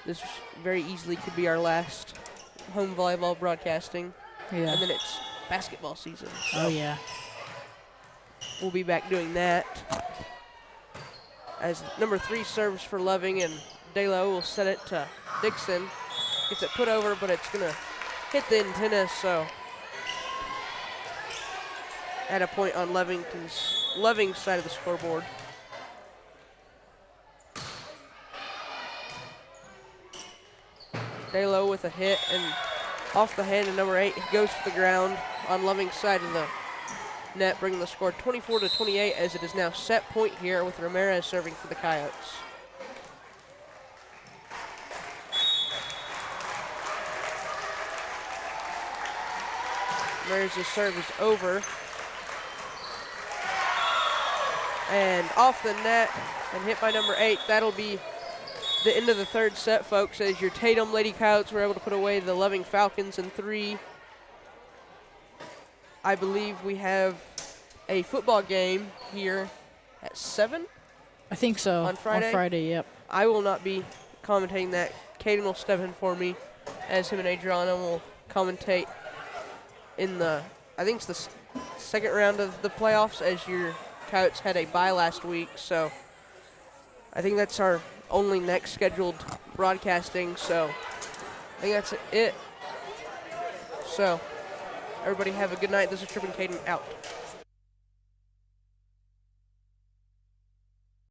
this very easily could be our last home volleyball broadcasting. Yeah. And then it's basketball season. So Oh, yeah. we'll be back doing that. As number 3 serves for Loving, and DeLo will set it to Dixon. Gets it put over, but it's going to hit the antenna, so at a point on Loving's side of the scoreboard. DeLo with a hit, and off the hand of number 8, it goes to the ground on Loving's side of the net, bringing the score 24-28 as it is now set point here with Ramirez serving for the Coyotes. Ramirez's serve is over. And off the net, and hit by number 8. That'll be the end of the third set, folks, as your Tatum Lady Coyotes were able to put away the Loving Falcons in 3. I believe we have a football game here at 7. I think so. On Friday? On Friday, yep. I will not be commentating that. Caden will step in for me, as him and Adriana will commentate in I think it's the second round of the playoffs, as your Coyotes had a bye last week. So I think that's our only next scheduled broadcasting. So I think that's it. So everybody have a good night. This is Tripp and Caden out.